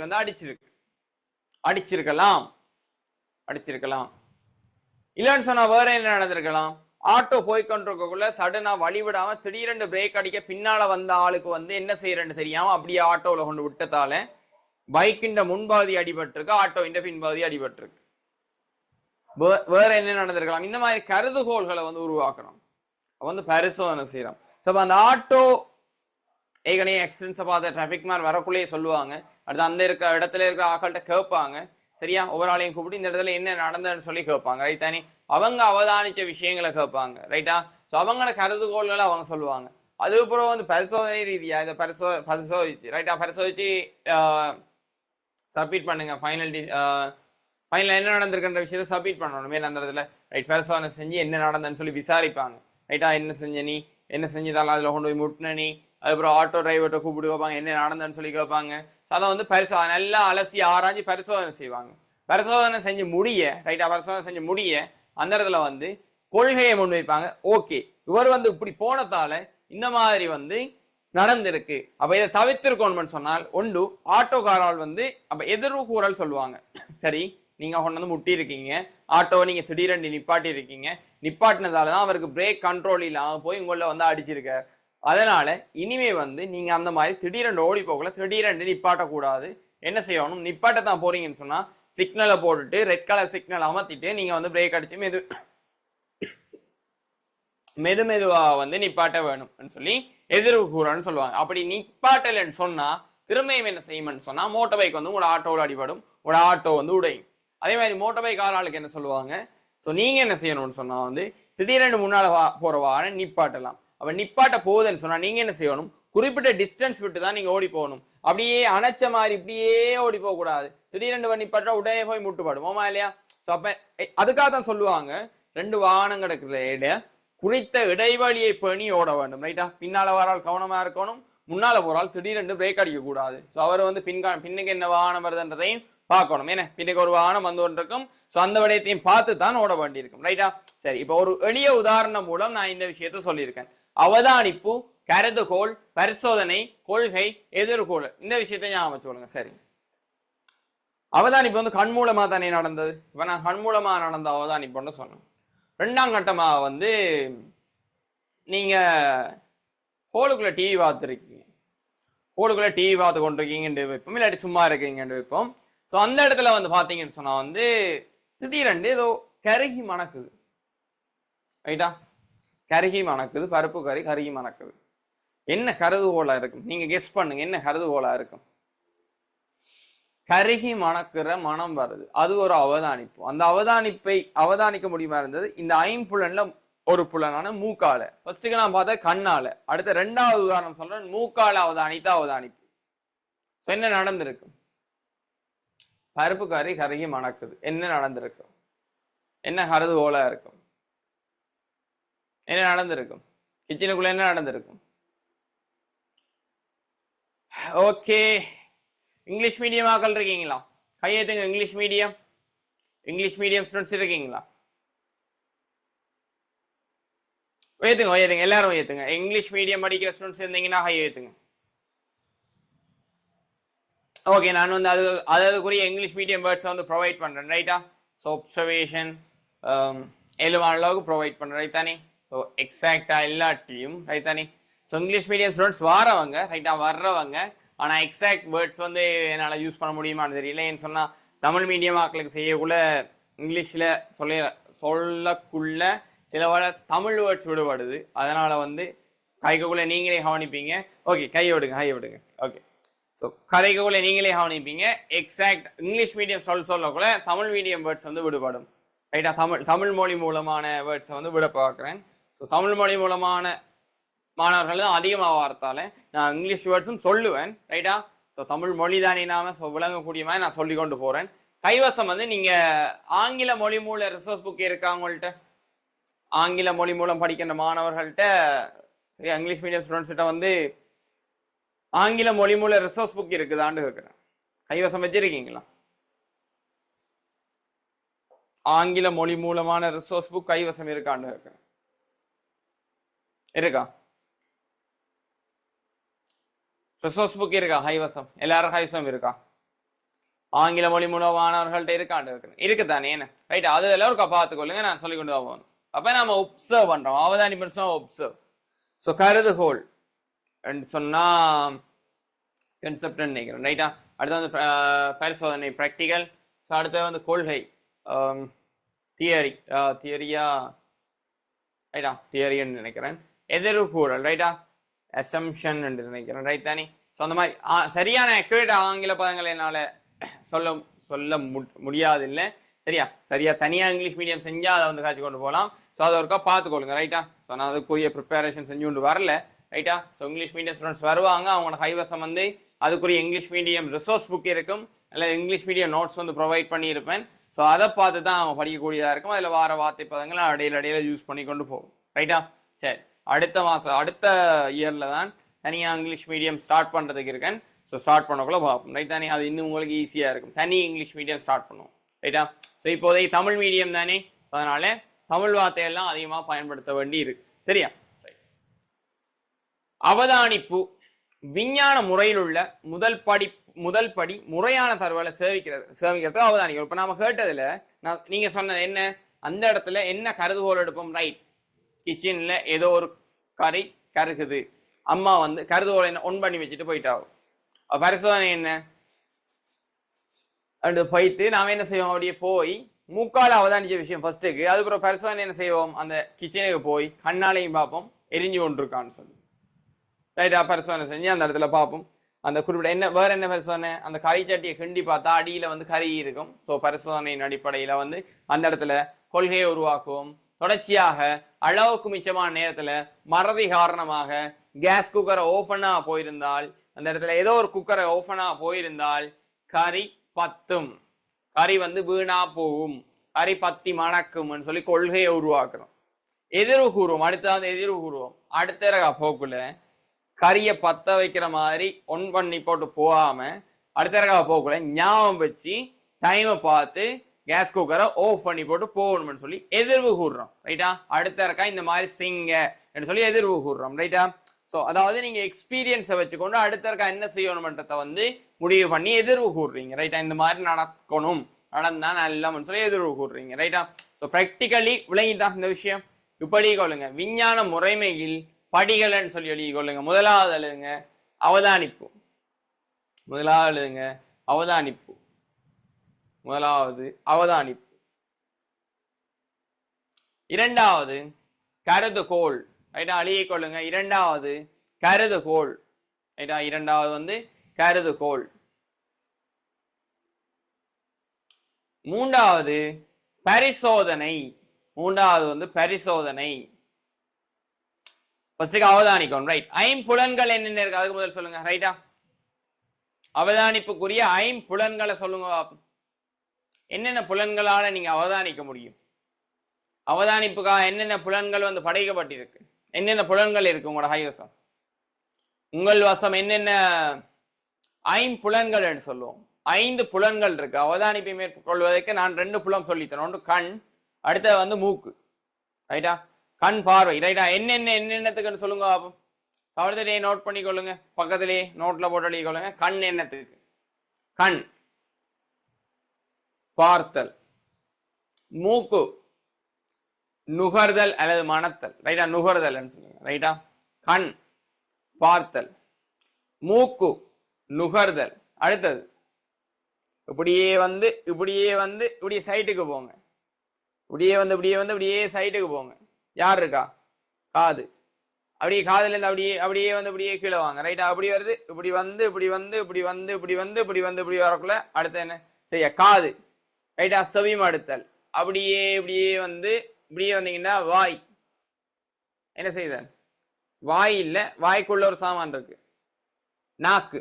[SPEAKER 1] அடிச்சிருக்கலாம். இல்லைன்னு சொன்னா வேற என்ன நடந்திருக்கலாம்? ஆட்டோ போய்கொண்டிருக்கக்குள்ள சடனா வழிவிடாம திடீரென்று பிரேக் அடிக்க பின்னால வந்த ஆளுக்கு என்ன செய்யறன்னு தெரியாம அப்படியே ஆட்டோல கொண்டு விட்டதால பைக்கின்ற முன்பாதி அடிபட்டிருக்கு, ஆட்டோ இந்த பின்பாதி அடிபட்டிருக்கு. வேற என்ன நடந்திருக்கலாம்? இந்த மாதிரி கருதுகோள்களை உருவாக்கணும். பரிசோதனை செய்யறோம். அந்த ஆட்டோ ஏற்கனவே ஆக்சிடென்ட்ஸை பார்த்த டிராபிக் மேன் வரக்குள்ளேயே சொல்லுவாங்க. அடுத்து அந்த இடத்துல இருக்கிற ஆக்கள்கிட்ட கேட்பாங்க. சரியா? ஒவ்வொரு ஆளையும் கூப்பிட்டு இந்த இடத்துல என்ன நடந்ததுன்னு சொல்லி கேட்பாங்க. ரைட் தானே? அவங்க அவதானிச்ச விஷயங்களை கேட்பாங்க. ரைட்டா? ஸோ அவங்களோட கருதுகோள்களை அவங்க சொல்லுவாங்க. அதுக்கப்புறம் பரிசோதனை ரீதியா இதை பரிசோதிச்சு ரைட்டா பரிசோதிச்சு சப்மிட் பண்ணுங்க. ஃபைனல் என்ன நடந்திருக்கின்ற விஷயத்தை சப்மிட் பண்ணணும் மேல அந்த இடத்துல. ரைட், பரிசோதனை செஞ்சு என்ன நடந்ததுன்னு சொல்லி விசாரிப்பாங்க. ரைட்டா? என்ன செஞ்ச நீ, என்ன செஞ்சதால அதில் கொண்டு போய் முட்டின நீ, அதுக்கப்புறம் ஆட்டோ டிரைவர்கிட்ட கூப்பிட்டு கேட்பாங்க என்ன நடந்ததுன்னு சொல்லி கேட்பாங்க. அதை பரிசோதனை நல்லா அலசி ஆராய்ச்சி பரிசோதனை செய்வாங்க. பரிசோதனை செஞ்சு முடிய ரைட்டா பரிசோதனை செஞ்சு முடிய அந்த இடத்துல கொள்கையை முன்வைப்பாங்க. ஓகே, இவர் இப்படி போனதால இந்த மாதிரி நடந்திருக்கு, அப்ப இதை தவிர்த்திருக்கணும்னு சொன்னால் ஒன்று ஆட்டோக்காரால் அப்ப எதிர்வு கூறல் சொல்லுவாங்க. சரி, நீங்க கொண்டு முட்டி இருக்கீங்க, ஆட்டோவை நீங்க திடீரென்று நிப்பாட்டி இருக்கீங்க, நிப்பாட்டினதாலதான் அவருக்கு பிரேக் கண்ட்ரோல் இல்லாம போய் உங்கள அடிச்சிருக்காரு. அதனால இனிமே நீங்க அந்த மாதிரி திடீரென்று ஓடி போகல, திடீரென்று நிப்பாட்டக்கூடாது. என்ன செய்யணும்? நிப்பாட்டத்தான் போறீங்கன்னு சொன்னா சிக்னலை போட்டுட்டு ரெட் கலர் சிக்னல் அமர்த்திட்டு நீங்க பிரேக் அடிச்சு மெதுவா நிப்பாட்ட வேணும்னு சொல்லி எதிர்வு கூறன்னு சொல்லுவாங்க. அப்படி நிப்பாட்டலன்னு சொன்னா திரும்பியும் என்ன செய்யும்னு சொன்னா மோட்டர் பைக் உங்களோட ஆட்டோவில் அடிபடும், உங்களோட ஆட்டோ உடையும். அதே மாதிரி மோட்டர் பைக் ஆளுக்கு என்ன சொல்லுவாங்க? ஸோ நீங்க என்ன செய்யணும்னு சொன்னா திடீரென்று முன்னால போற வாகனம் நிப்பாட்டலாம். அப்ப நிப்பாட்ட போகுதுன்னு சொன்னா நீங்க என்ன செய்யணும்? குறிப்பிட்ட டிஸ்டன்ஸ் விட்டு தான் நீங்க ஓடி போகணும். அப்படியே அணைச்ச மாதிரி இப்படியே ஓடி போக கூடாது. திடீரென்று நிப்பாட்டா உடனே போய் முட்டுப்படும் இல்லையா? ஸோ அப்ப அதுக்காக தான் சொல்லுவாங்க 2 வாகனம் கிடக்குற குறித்த இடைவெளியை பேணி ஓட வேண்டும். ரைட்டா? பின்னால வரால் கவனமா இருக்கணும், முன்னால போறால் திடீரென்று பிரேக் அடிக்க கூடாது. ஸோ அவர் பின்னுக்கு என்ன வாகனம் வருதுன்றதையும் பார்க்கணும். ஏன்னா பின்னுக்கு ஒரு வாகனம் கொண்டிருக்கும். ஸோ அந்த விடயத்தையும் பார்த்து தான் ஓட வேண்டியிருக்கும். ரைட்டா? சரி, இப்போ ஒரு எளிய உதாரணம் மூலம் நான் இந்த விஷயத்த சொல்லியிருக்கேன். அவதானிப்பு, கருதுகோள், பரிசோதனை, கொள்கை, எதிர்கோள், இந்த விஷயத்தை ஞாபகம் சொல்லுங்க. சரி, அவதானிப்பு கண்மூலமா தானே நடந்தது. இப்ப நான் கண்மூலமா நடந்த அவதானிப்புன்னு சொன்னேன். 2ஆம் கட்டமா நீங்க ஹோலுக்குள்ள டிவி பார்த்துருக்கீங்க, ஹோலுக்குள்ள டிவி பார்த்து கொண்டிருக்கீங்கன்னு வைப்போம், இல்லாட்டி சும்மா இருக்கீங்கன்னு வைப்போம். ஸோ அந்த இடத்துல பாத்தீங்கன்னு சொன்னா திடீரென்று ஏதோ கருகி மணக்குது. ரைட்டா? கருகி மணக்குது, பருப்பு கறி கருகி மணக்குது. என்ன கருதுகோளா இருக்கும்? நீங்க கெஸ் பண்ணுங்க, என்ன கருதுகோளா இருக்கும்? கருகி மணக்கிற மனம் வருது, அது ஒரு அவதானிப்பு. அந்த அவதானிப்பை அவதானிக்க முடியுமா இருந்தது இந்த 5 புலன்ல ஒரு புலனான மூக்கால. ஃபர்ஸ்ட்டுக்கு நான் பார்த்தா கண்ணால, அடுத்த 2வது உதாரணம் சொல்றேன், மூக்கால அவதானித்த அவதானிப்பு. என்ன நடந்திருக்கு? பருப்பு கறி கருகி மணக்குது, என்ன நடந்திருக்கும்? என்ன கருதுகோளா இருக்கும்? என்ன நடந்திருக்கும்? கிச்சனுக்குள்ள என்ன நடந்திருக்கும்? ஓகே, இங்கிலீஷ் மீடியம் ஆக்கள் இருக்கீங்களா? கையெழுத்துங்க. இங்கிலீஷ் மீடியம் ஸ்டூடெண்ட்ஸ் இருக்கீங்களா? உயர்த்துங்க உயர்த்துங்க, எல்லாரும் உயர்த்துங்க. இங்கிலீஷ் மீடியம் படிக்கிற ஸ்டூடெண்ட்ஸ் இருந்தீங்கன்னா ஹை உயர்த்துங்க. ஓகே, நான் வந்து அதுக்குரிய இங்கிலீஷ் மீடியம் வேர்ட்ஸ் வந்து ப்ரொவைட் பண்றேன் ரைட்டா. ஸோ ஒப்சர்வேஷன் எழுவான அளவுக்கு ப்ரொவைட் பண்றேன் ரைட் தானே. ஸோ எக்ஸாக்டா எல்லாத்தையும் ரைட் தானே. ஸோ இங்கிலீஷ் மீடியம் ஸ்டூடெண்ட்ஸ் வாரவங்க ரைட்டா, வர்றவங்க ஆனால் எக்ஸாக்ட் வேர்ட்ஸ் வந்து என்னால் யூஸ் பண்ண முடியுமான்னு தெரியல. ஏன்னு சொன்னால் தமிழ் மீடியம் ஆக்களுக்கு செய்யக்குள்ள இங்கிலீஷில் சொல்லக்குள்ள சில வர தமிழ் வேர்ட்ஸ் விடுபடுது. அதனால வந்து கைக்குள்ள நீங்களே கவனிப்பீங்க. ஓகே, கையை விடுங்க, கையை விடுங்க. ஓகே, ஸோ கதைக்குள்ள நீங்களே கவனிப்பீங்க. எக்ஸாக்ட் இங்கிலீஷ் மீடியம் சொல்லக்குள்ள தமிழ் மீடியம் வேர்ட்ஸ் வந்து விடுபடும் ரைட்டா. தமிழ் மொழி மூலமான வேர்ட்ஸை வந்து விட பார்க்குறேன். ஸோ தமிழ் மொழி மூலமான மாணவர்கள் தான் அதிகமாக வார்த்தால நான் இங்கிலீஷ் வேர்ட்ஸும் சொல்லுவேன் ரைட்டா. ஸோ தமிழ் மொழி தானே நாம விளங்கக்கூடிய மாதிரி நான் சொல்லி கொண்டு போறேன். கைவசம் வந்து நீங்க ஆங்கில மொழி மூல ரிசோர்ஸ் புக் இருக்கா உங்கள்கிட்ட? ஆங்கில மொழி மூலம் படிக்கின்ற மாணவர்கள்ட்ட சரியா, இங்கிலீஷ் மீடியம் ஸ்டூடெண்ட்ஸ் கிட்ட வந்து ஆங்கில மொழி மூல ரிசோர்ஸ் புக் இருக்குதான்னு கேட்குறேன். கைவசம் வச்சிருக்கீங்களா? ஆங்கில மொழி மூலமான ரிசோர்ஸ் புக் கைவசம் இருக்கான்னு கேட்குறேன். இருக்கா? ரிசோர்ஸ் புக் இருக்கா கைவசம்? எல்லாரும் கைவசம் இருக்கா? ஆங்கில மொழி மூலமானவர்கள்ட்ட இருக்கான்னு கேட்குறேன். இருக்குதானே என்ன ரைட்? அது எல்லாரும் பார்த்துக்கொள்ளுங்க, நான் சொல்லி கொண்டு தான் போகணும். அப்போ நம்ம ஒப்சர்வ் பண்றோம், அவதானிப்பு ஒப்சர்வ். ஸோ கருதுகோள் சொன்னா கன்செப்ட் நினைக்கிறேன் ரைட்டா. அடுத்து வந்து பரிசோதனை ப்ராக்டிக்கல். ஸோ அடுத்து வந்து கொள்கை தியரியா ரைட்டா, தியரின்னு நினைக்கிறேன். எதிர்கூறல் ரைட்டா, அசம்ஷன் என்று நினைக்கிறேன் ரைட் தானே. ஸோ அந்த மாதிரி சரியான அக்யூரேட் ஆங்கில பதங்கள் என்னால் சொல்ல முடியாது இல்லை சரியா. சரியா தனியாக இங்கிலீஷ் மீடியம் செஞ்சால் அதை வந்து காய்ச்சி கொண்டு போகலாம். ஸோ அதை ஒருக்கா பார்த்துக்கொள்ளுங்க ரைட்டா. ஸோ நான் அதுக்குரிய ப்ரிப்பரேஷன் செஞ்சு கொண்டு வரல ரைட்டா. ஸோ இங்கிலீஷ் மீடியம் ஸ்டூடெண்ட்ஸ் வருவாங்க, அவங்களோட கைவசம் வந்து அதுக்குரிய இங்கிலீஷ் மீடியம் ரிசோர்ஸ் புக் இருக்கும், இல்லை இங்கிலீஷ் மீடியம் நோட்ஸ் வந்து ப்ரொவைட் பண்ணியிருப்பேன். ஸோ அதை பார்த்து தான் அவங்க படிக்கக்கூடியதாக இருக்கும். அதில் வார வார்த்தை பதங்களை இடையில யூஸ் பண்ணி கொண்டு போகும் ரைட்டா. சரி, அடுத்த இயரில் தான் தனியாக இங்கிலீஷ் மீடியம் ஸ்டார்ட் பண்ணுறதுக்கு இருக்கேன். ஸோ ஸ்டார்ட் பண்ணக்குள்ள பார்ப்போம் ரைட் தானே. அது இன்னும் உங்களுக்கு ஈஸியாக இருக்கும், தனி இங்கிலீஷ் மீடியம் ஸ்டார்ட் பண்ணுவோம் ரைட்டா. ஸோ இப்போதைக்கு தமிழ் மீடியம் தானே, அதனால தமிழ் வார்த்தையெல்லாம் அதிகமாக பயன்படுத்த வேண்டி இருக்கு சரியா. அவதானிப்பு விஞ்ஞான முறையில் உள்ள முதல் படி முறையான தகவலை சேமிக்கிறது அவதானிக்கும். இப்போ நாம கேட்டதுல நீங்க சொன்னது என்ன, அந்த இடத்துல என்ன கருதுகோள் எடுப்போம் ரைட். கிச்சன்ல ஏதோ ஒரு கறி கருகுது, அம்மா வந்து கருதுகோளை என்ன ஒன் பண்ணி வச்சுட்டு போயிட்டாவும். பரிசோதனை என்ன அப்படி போயிட்டு நாம என்ன செய்வோம், அப்படியே போய் மூக்கால அவதானிச்ச விஷயம் ஃபர்ஸ்ட்டுக்கு, அதுக்கப்புறம் பரிசோதனை என்ன செய்வோம், அந்த கிச்சனுக்கு போய் கண்ணாலையும் பார்ப்போம் எரிஞ்சு கொண்டிருக்கான்னு சொல்லி ரைட்டா. பரிசோதனை செஞ்சு அந்த இடத்துல பார்ப்போம். அந்த குறிப்பிட்ட என்ன வேற என்ன பரிசோதனை, அந்த கறி சட்டியை கிண்டி பார்த்தா அடியில வந்து கறி இருக்கும். ஸோ பரிசோதனையின் அடிப்படையில வந்து அந்த இடத்துல கொள்கையை உருவாக்குவோம். தொடர்ச்சியாக அளவுக்கு மிச்சமான நேரத்துல மறதி காரணமாக கேஸ் குக்கரை ஓபனா போயிருந்தால், அந்த இடத்துல ஏதோ ஒரு குக்கரை ஓபனா போயிருந்தால் கறி பத்தும், கறி வந்து வீணா போகும், கறி பத்தி மணக்கும்னு சொல்லி கொள்கையை உருவாக்குறோம். எதிர்வு கூறுவோம், அடுத்தாவது எதிர்வு கூறுவோம். அடுத்த போக்குல கறியை பத்த வைக்கிற மாதிரி ஒன் பண்ணி போட்டு போகாம அடுத்த போக்குல ஞாபகம் வச்சு டைமை பார்த்து கேஸ் குக்கரை ஆஃப் பண்ணி போட்டு போகணும்னு சொல்லி எதிர்வு கூறுறோம் ரைட்டா. அடுத்த இந்த மாதிரி சிங்க சொல்லி எதிர்வு கூறுறோம் ரைட்டா. ஸோ அதாவது நீங்க எக்ஸ்பீரியன்ஸை வச்சுக்கொண்டு அடுத்த என்ன செய்யணும்ன்றத வந்து முடிவு பண்ணி எதிர்வு கூறுறீங்க ரைட்டா. இந்த மாதிரி நடக்கணும், நடந்தா நல்லம்னு சொல்லி எதிர்வு கூறுறீங்க ரைட்டா. ஸோ ப்ராக்டிக்கலி விளங்கிதான் இந்த விஷயம். இப்படி கொள்ளுங்க விஞ்ஞான முறைமையில் படிகள்னு சொல்லி எழுதி கொள்ளுங்க. முதலாவது எழுதுங்க அவதானிப்பு, முதலாவது எழுதுங்க அவதானிப்பு, முதலாவது அவதானிப்பு. இரண்டாவது கருதுகோள் ரைட்டா, அழியை கொள்ளுங்க. இரண்டாவது கருதுகோள் ரைட்டா, இரண்டாவது வந்து கருதுகோள். மூன்றாவது பரிசோதனை, மூன்றாவது வந்து பரிசோதனை. அவதானிக்கணும் ரைட். ஐம்புலன்கள் என்னென்ன இருக்கு அதுக்கு முதல் சொல்லுங்க ரைட்டா. அவதானிப்புக்குரிய ஐம்புலன்களை சொல்லுங்க. என்னென்ன புலன்களால நீங்க அவதானிக்க முடியும், அவதானிப்புக்காக என்னென்ன புலன்கள் வந்து படைக்கப்பட்டிருக்கு, என்னென்ன புலன்கள் இருக்கு உங்களோட கைவசம், உங்கள் வசம் என்னென்ன ஐம்புலன்கள் என்று சொல்லுவோம். 5 புலன்கள் இருக்கு அவதானிப்பை மேற்கொள்வதற்கு. நான் 2 புலம் சொல்லித்தரேன், ஒன்று கண், அடுத்தது வந்து மூக்கு ரைட்டா. கண் பார்வை ரைட்டா. என்னென்னத்துக்குன்னு சொல்லுங்க பாப்போம். அவர்கிட்டே நோட் பண்ணிக்கொள்ளுங்க, பக்கத்திலேயே நோட்ல போட்டு எழுதிக்கொள்ளுங்க. கண் என்னத்துக்கு? கண் பார்த்தல், மூக்கு நுகர்தல் அல்லது மணத்தல் ரைட்டா, நுகர்தல் சொல்லுங்க ரைட்டா. கண் பார்த்தல், மூக்கு நுகர்தல். அடுத்தது இப்படியே சைட்டுக்கு போங்க, இப்படியே சைட்டுக்கு போங்க. யார் இருக்கா? காது. அப்படியே காதுல இருந்து அப்படியே கீழே வாங்க ரைட்டா. அப்படி வருது, இப்படி வரக்குள்ள அடுத்து என்ன செய்ய? காது ரைட்டா, செவிமடுத்தல். இப்படியே வந்தீங்கன்னா வாய் என்ன செய்தல்? வாய் இல்ல, வாய்க்குள்ள ஒரு சாமான் இருக்கு, நாக்கு.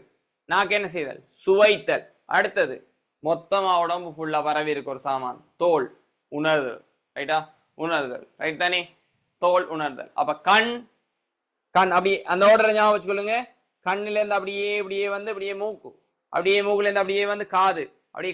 [SPEAKER 1] நாக்கு என்ன செய்தல்? சுவைத்தல். அடுத்தது மொத்தமா உடம்பு ஃபுல்லா பரவி இருக்கு ஒரு சாமான், தோல். உணர்தல் ரைட்டா, உணர்தல் ரைட் தானே, தோல் உணர்தல். அப்ப கண் அப்படி அந்த ஆர்டரை ஞாபகம் வச்சுக்கொள்ளுங்க. கண்ணுல இருந்து இப்படியே மூக்கு, மூக்குல இருந்து அப்படியே காது,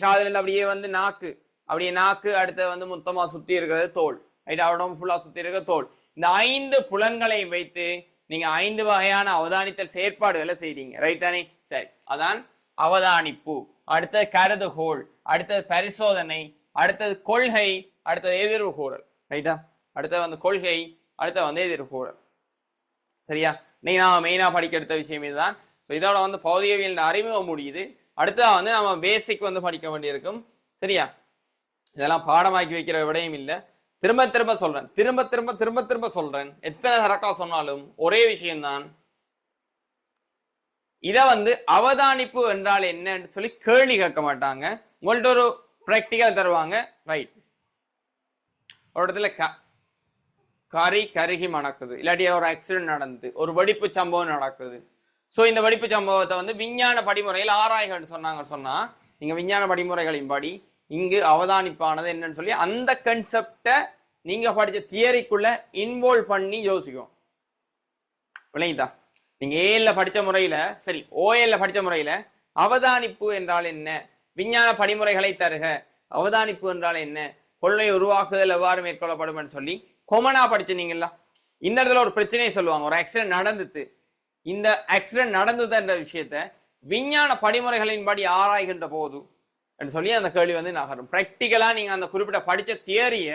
[SPEAKER 1] காதுல இருந்து அப்படியே நாக்கு, அடுத்து மொத்தமா சுத்தி இருக்கிறது தோல் ரைட்டா, உடம்பு ஃபுல்லா சுத்தி இருக்க தோல். இந்த 5 புலன்களை வைத்து நீங்க 5 வகையான அவதானித்தல் செயற்பாடுகளை செய்றீங்க ரைட் தானே. சரி, அதான் அவதானிப்பு. அடுத்தது கருதுகோள், அடுத்தது பரிசோதனை, அடுத்தது கொள்கை, அடுத்தது எதிர்வு கூறல் ரைட்டா. அடுத்தது கொள்கை, அடுத்தது எதிர்வு கூறல். சரியா, நீங்க நாம மெயினா படிக்க எடுத்த விஷயம் இதுதான். இதோட பௌதிகவியல் அறிமுகம் முடியுது. அடுத்ததா நம்ம பேசிக் படிக்க வேண்டியிருக்கும். சரியா, இதெல்லாம் பாடமாக்கி வைக்கிற விடயம் இல்லை. திரும்ப திரும்ப சொல்றேன். எத்தனை தரக்கா சொன்னாலும் ஒரே விஷயம்தான். இத அவதானிப்பு என்றால் என்னன்னு சொல்லி கேள்வி கேட்க மாட்டாங்க. உங்கள்ட்ட ஒரு பிராக்டிக்கல் தருவாங்க ரைட். ஒரு இடத்துல கருகி மணக்குது, இல்லாட்டி ஒரு ஆக்சிடென்ட் நடந்து ஒரு வெடிப்பு சம்பவம் நடக்குது. ஸோ இந்த வெடிப்பு சம்பவத்தை விஞ்ஞான படிமுறையில் ஆராய்கன்னு சொன்னா நீங்க விஞ்ஞான படிமுறைகளின் படி இங்கு அவதானிப்பானது என்னன்னு சொல்லி அந்த கன்செப்டை நீங்க படிச்ச தியரிக்குள்ள இன்வால்வ் பண்ணி யோசிக்கும். விளங்கிதா? நீங்க ஏல படிச்ச முறையில, சரி ஓஏல படிச்ச முறையில அவதானிப்பு என்றால் என்ன, விஞ்ஞான படிமுறைகளை தருக, அவதானிப்பு என்றால் என்ன, கொள்கை உருவாக்குதல் எவ்வாறு மேற்கொள்ளப்படும் சொல்லி கொமனா படிச்சுனீங்களா. இந்த இடத்துல ஒரு பிரச்சனையை சொல்லுவாங்க, ஒரு ஆக்சிடென்ட் நடந்துட்டு, இந்த ஆக்சிடென்ட் நடந்ததுன்ற விஷயத்த விஞ்ஞான படிமுறைகளின் படி ஆராய்கின்ற போது சொல்லி அந்த கேள்வி நகரும். பிராக்டிக்கலா நீங்க அந்த குறிப்பிட்ட படிச்ச தியரிய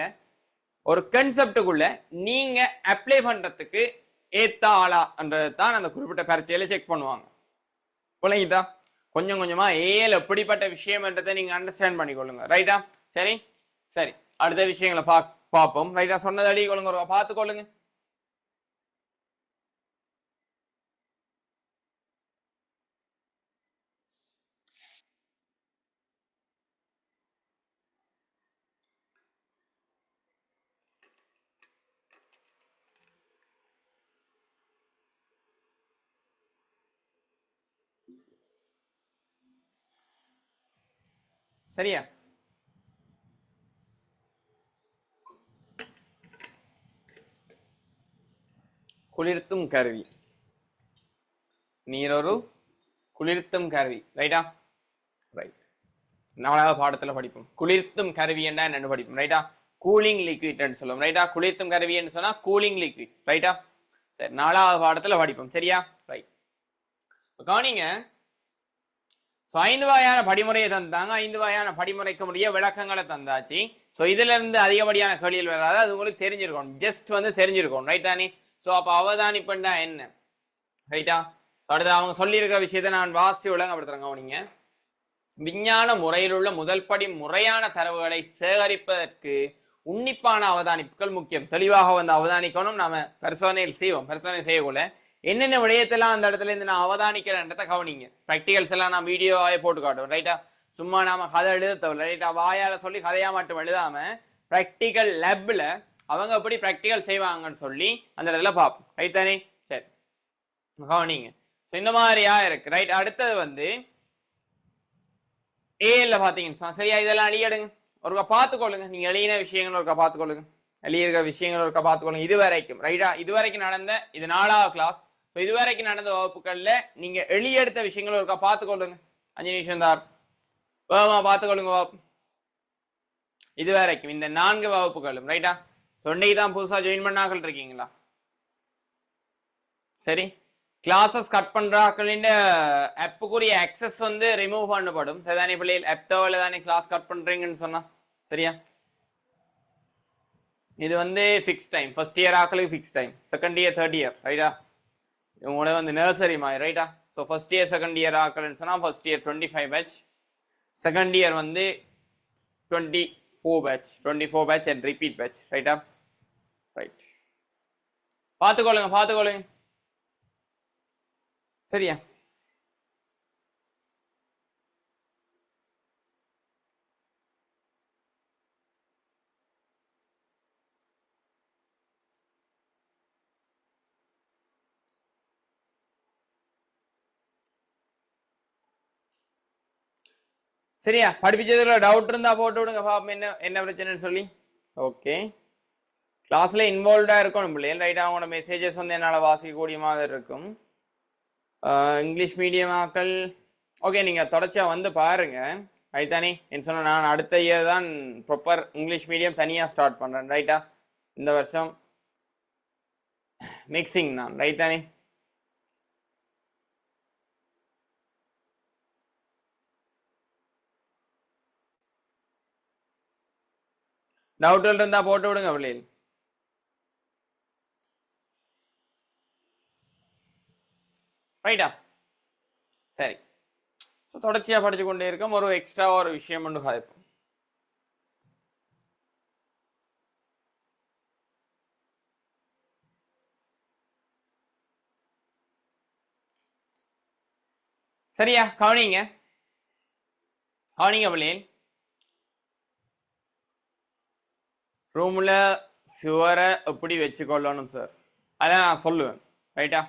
[SPEAKER 1] ஒரு கன்செப்டுக்குள்ள நீங்க அப்ளை பண்றதுக்கு ஏத்த ஆளான்றதுதான் அந்த குறிப்பிட்ட பரீட்சையில செக் பண்ணுவாங்க. விளங்கிட்டா? கொஞ்சம் கொஞ்சமா ஏல எப்படிப்பட்ட விஷயம் என்றதை நீங்க அண்டர்ஸ்டாண்ட் பண்ணிக்கொள்ளுங்க ரைட்டா. சரி சரி, அடுத்த விஷயங்களை பார்ப்போம் ரைட்டா. சொன்னது அடி கொள்ளுங்க, பார்த்துக்கொள்ளுங்க. சரியா, குளிர்த்தும் கருவி, நீரொரு குளிர்த்தும் கருவி ரைட்டா. ரைட், 4வது பாடத்துல படிப்போம். குளிர்த்தும் கருவி என்ன படிப்போம் ரைட்டா. கூலிங் லிக்விட் சொல்லுவோம் ரைட்டா. குளிர்த்தும் கருவி சொன்னா கூலிங் லிக்விட் ரைட்டா. சரி, 4வது பாடத்துல படிப்போம். சரியா, ரைட். கவனிங்க, 5 வகையான படிமுறையை தந்தாங்க. 5 வகையான படிமுறைக்கு முடிய விளக்கங்களை தந்தாச்சு. ஸோ இதுல இருந்து அதிகப்படியான கேள்விகள் வராது, அது உங்களுக்கு தெரிஞ்சிருக்கணும், ஜஸ்ட் தெரிஞ்சிருக்கணும் ரைட் தானே. ஸோ அப்ப அவதானிப்புண்டா என்ன ரைட்டா. அடுத்து அவங்க சொல்லியிருக்கிற விஷயத்தை நான் வாசி விளங்கப்படுத்துறேங்க. கவனிங்க, விஞ்ஞான முறையில் உள்ள முதல் படி முறையான தரவுகளை சேகரிப்பதற்கு உன்னிப்பான அவதானிப்புகள் முக்கியம். தெளிவாக அவதானிக்கணும். நாம பரிசோதனையில் செய்வோம். பரிசோதனை செய்யக்குள்ள என்னென்ன விடயத்தெல்லாம் அந்த இடத்துல இருந்து நான் அவதானிக்கிறேன்றதை கவனிங்க. ப்ராக்டிகல்ஸ் எல்லாம் நான் வீடியோவாவே போட்டு காட்டுவோம் ரைட்டா. சும்மா நாம கதை எழுத தேவை ரைட்டா. வாயால சொல்லி கதையா மட்டும் எழுதாம ப்ராக்டிக்கல் லேப்ல அவங்க எப்படி ப்ராக்டிகல் செய்வாங்கன்னு சொல்லி அந்த இடத்துல பார்ப்போம் ரைட் தானே. சரி, கவனிங்க. இந்த மாதிரியா இருக்கு ரைட். அடுத்தது ஏல பாத்தீங்கன்னா சரியா, இதெல்லாம் அழியடுங்க, ஒருக்கா பார்த்துக்கொள்ளுங்க. நீங்க எழுதின விஷயங்கள் ஒருக்கா பார்த்துக்கொள்ளுங்க, எழுதியிருக்க விஷயங்கள் ஒருக்கா பார்த்துக்கொள்ளுங்க. இதுவரைக்கும் ரைட்டா, இதுவரைக்கும் நடந்த, இது 4வது கிளாஸ். இதுவரைக்கும் நடந்த வகுப்புகள்ல நீங்க எழுதியெடுத்த விஷயங்கள் ஒருக்கா பார்த்துக்கொள்ளுங்க. 5 நிமிஷம் தான் பார்த்துக்கொள்ளுங்க. இதுவரைக்கும் இந்த 4 வகுப்புகளும் ரைட்டா, இன்னைக்கு தான் புதுசா ஜாயின் பண்ணாக்கள் இருக்கீங்களா? சரி, கிளாஸஸ் கட் பண்றாக்களின் ஆப்புக்குரிய ஆக்சஸ் வந்து ரிமூவ் பண்ணப்படும். சரிதானே பிள்ளைகள்? ஆப் தேவையில்ல தானே கிளாஸ் கட் பண்றீங்கன்னு சொன்னா. சரியா? இது வந்து ஃபிக்ஸ் டைம். ஃபர்ஸ்ட் இயர் ஆக்களுக்கு fix time, second year third year ரைட்டா? இவங்களோட வந்து நர்சரி மாதிரி ரைட்டா? So first year second year ஆக்கலன்னு சொன்னால் first year 25 batch, second year வந்து 24 batch, 24 batch and repeat batch ரைட்டா? ரைட், பார்த்துக்கொள்ளுங்க. சரியா? சரியா? படிப்பிச்சதுல டவுட் இருந்தா போட்டு விடுங்க பாப்போம், என்ன பிரச்சனைன்னு சொல்லி. ஓகே, கிளாஸ்ல இன்வால்வ்டா இருக்கணும் பிள்ளைகள் ரைட்டா? அவங்களோட மெசேஜஸ் வந்து என்னால் வாசிக்கக்கூடிய மாதிரி இருக்கும். இங்கிலீஷ் மீடியம் ஆக்கள் ஓகே, நீங்க தொடர்ச்சியா வந்து பாருங்க ரைட்டானே. என்ன சொன்ன, நான் அடுத்த இயர் தான் ப்ராப்பர் இங்கிலீஷ் மீடியம் தனியா ஸ்டார்ட் பண்றேன் ரைட்டா? இந்த வருஷம் மிக்சிங் தான் ரைட்டானே. டவுட்கள் இருந்தா போட்டு விடுங்க பிள்ளைகள். ரைட்டா? சரி, தொடர்ச்சியா படிச்சு கொண்டே இருக்கோம். ஒரு எக்ஸ்ட்ரா ஒரு விஷயம் ஒன்று காய்ப்போம். சரியா? கவனிங்க பிள்ளைகள். ரூம்ல சுவரை எப்படி வச்சுக்கொள்ளணும் சார், அதான் நான் சொல்லுவேன் ரைட்டா?